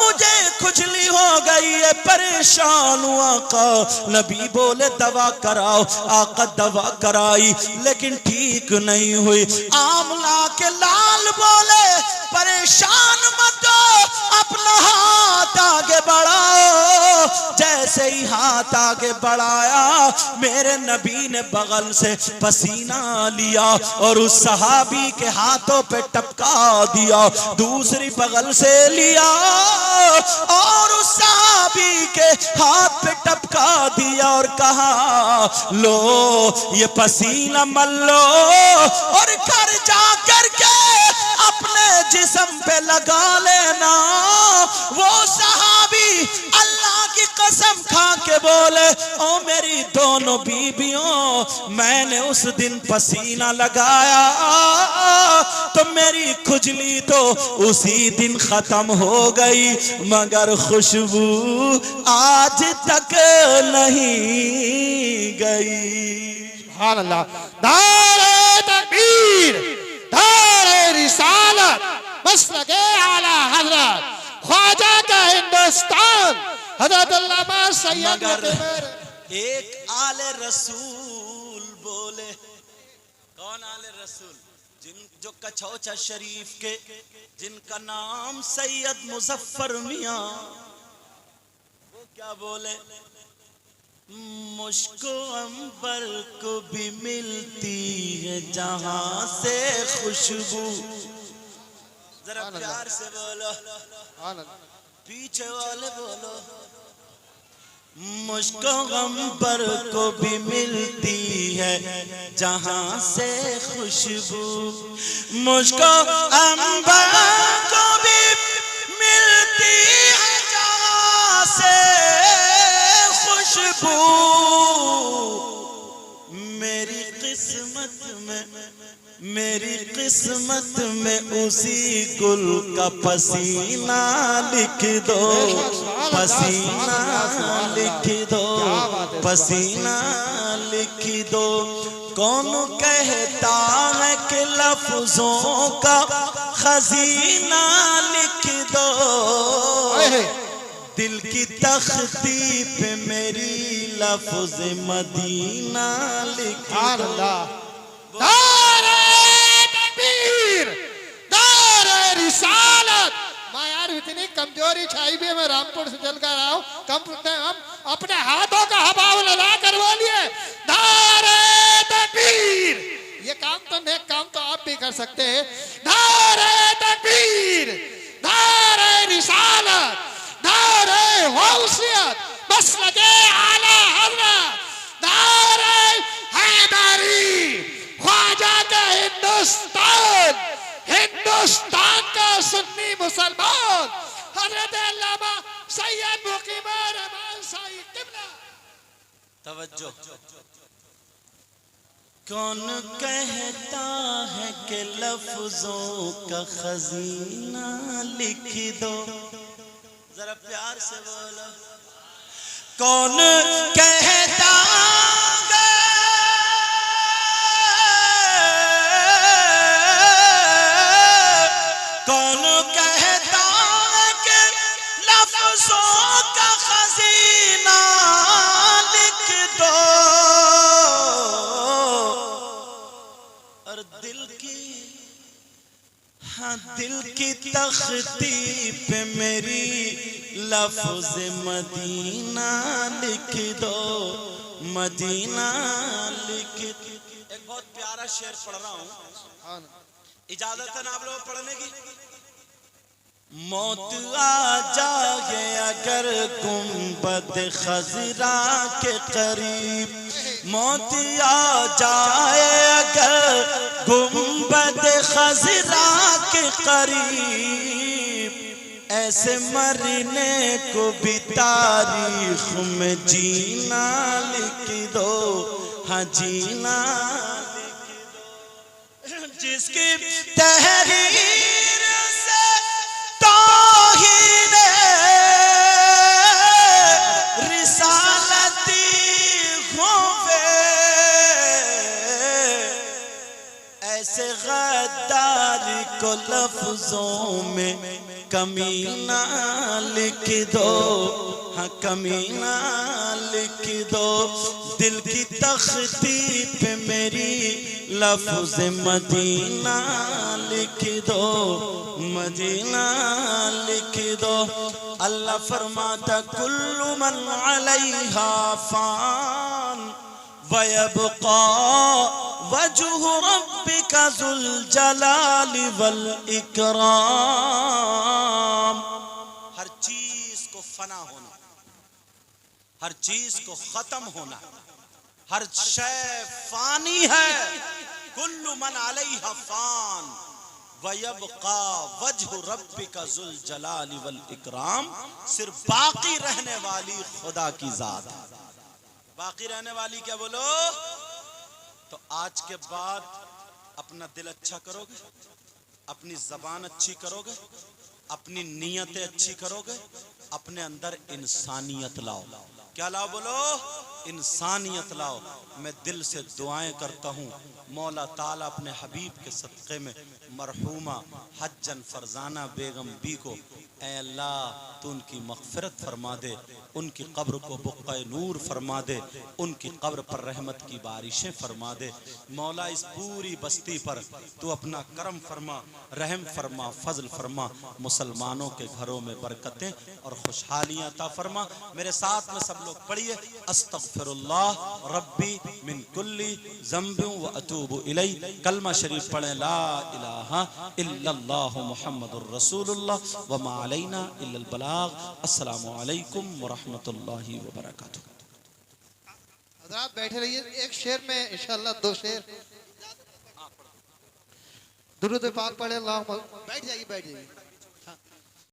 मुझे खुजली हो गई है, परेशान हूं आका। नबी बोले दवा कराओ। आका दवा कराई लेकिन ठीक नहीं हुई। आमला के लाल बोले परेशान मत हो, अपना हाथ आगे बढ़ाओ। जैसे ही हाथ आगे बढ़ाया मेरे नबी ने बगल से पसीना लिया और उस सहाबी के हाथों पे टपका दिया। दूसरी बगल से लिया और उस सहाबी के हाथ पे टपका दिया और कहा लो ये पसीना मल लो और घर जा करके अपने जिस्म पे लगा लेना। वो सहाबी अल्लाह की कसम खा के बोले ओ मेरी दोनों बीबियों, मैंने उस दिन पसीना लगाया तो मेरी खुजली तो उसी दिन खत्म हो गई, मगर खुशबू आज तक नहीं गई। सुभान अल्लाह। नारे तकबीर, नारे रिसालत, मसलके आला हजरत ख्वाजा का हिंदुस्तान हजरत अल्लामा सैयद। मगर एक आले रसूल बोले। कौन आले रसूल? जो कछौचा शरीफ के जिनका नाम सैयद मुजफ्फर मियां, वो क्या बोले? मुझको अंबर को भी मिलती है जहां से खुशबू। जरा प्यार से बोलो, पीछे वाले बोलो। मुझको अंबर को भी मिलती है जहां से खुशबू, मुझको अंबर को भी मिलती है जहां से खुशबू। मेरी किस्मत में उसी गुल का पसीना लिख दो, पसीना लिख दो, पसीना लिख दो। कौन कहता है कि लफ्जों का खजीना लिख दो, दिल की तख्ती पे मेरी लफ्ज मदीना लिख दो। नारे तकबीर, नारे रिसालत। मैं यार इतनी कमजोरी छाई भी, मैं रामपुर से चल कर आया हूँ, हम अपने हाथों का हवाव लगा कर बोलिए नारे तकबीर। ये काम तो नेक काम तो आप भी कर सकते हैं। नारे तकबीर, नारे रिसालत, नारे गौसियत, मसलके आला हज़रत, नारे हैदरी, ख्वाजा का हिंदुस्तान, हिंदुस्तान का सुन्नी मुसलमान हजरत अल्लामा सैयद मुकीम रहमान साईं क़िबला। तवज्जो। कौन कहता है कि लफ्जों का खजीना लिख दो, जरा प्यार से बोलो। कौन कहता कौन कहता है कि लफ्जों का खजीना लिख दो, और दिल की तख्ती पे मेरी लफ्ज मदीना लिख दो, मदीना लिख। एक बहुत प्यारा शेर पढ़ रहा हूं, इजाजत है ना आप लोग पढ़ने की? मौत आ जाए अगर गुंबद खजरा के करीब, मौत आ जाए अगर गुंबद खजरा के करीब, ऐसे मरने को भी तारीख में जीना लिख दो, हाँ जीना लिख दो। जिसकी तहरीर से तौहीद रिसालती होवे, ऐसे गद्दारी को लफ्जों में कमीना लिख दो, हाँ कमीना लिख दो। दिल की तख्ती पे मेरी लफ्ज मदीना लिख दो, मदीना लिख दो। अल्लाह फरमाता कुल्लु मन अलैहा फान वयबका वजहु रब्बिका ज़ुल जलाली वल इकराम। हर चीज को फना होना, हर चीज को खत्म होना, हर शय फानी है। कुल्लु मन अलैहा फान वयबका वजहु रब्बिका ज़ुल जलाली वल इकराम। सिर्फ बाकी रहने वाली खुदा की जात है। बाकी रहने वाली क्या बोलो? तो आज के बाद अपना दिल अच्छा करोगे, अपनी जबान अच्छी करोगे, अपनी नीयतें अच्छी करोगे, अपने अंदर इंसानियत लाओ। क्या लाओ बोलो? इंसानियत लाओ। मैं दिल से दुआएं करता हूँ मौला ताला अपने हबीब के सदक़े में मरहूमा हज्जन फरजाना बेगम बी को ऐ अल्लाह तू उनकी मग़फ़िरत फरमा दे, उनकी कब्र को बुक़्क़े नूर फरमा दे, उनकी कब्र पर रहमत की बारिशें फरमा दे। मौला इस पूरी बस्ती पर तू अपना करम फरमा, रहम फरमा, फजल फरमा। मुसलमानों के घरों में बरकतें और खुशहालियाँ अता फरमा। मेरे साथ में सब लोग पढ़िए अस्तग़फ़िरुल्लाह रब्बी मिन कुल्ली ज़ंबिन व अतूबु इलैह। कलमा शरीफ पढ़ें ला इलाहा इल्लल्लाहु मुहम्मदुर रसूलुल्लाह व मा अलैना इल्लल बलाग। अस्सलामु अलैकुम व रहमतुल्लाहि व बरकातुहू। हज़रात बैठे रहिए, एक शेर में इंशाअल्लाह दो शेर दुरूद पाक पढ़े। अल्लाह बैठ जाइए, बैठ जाइए।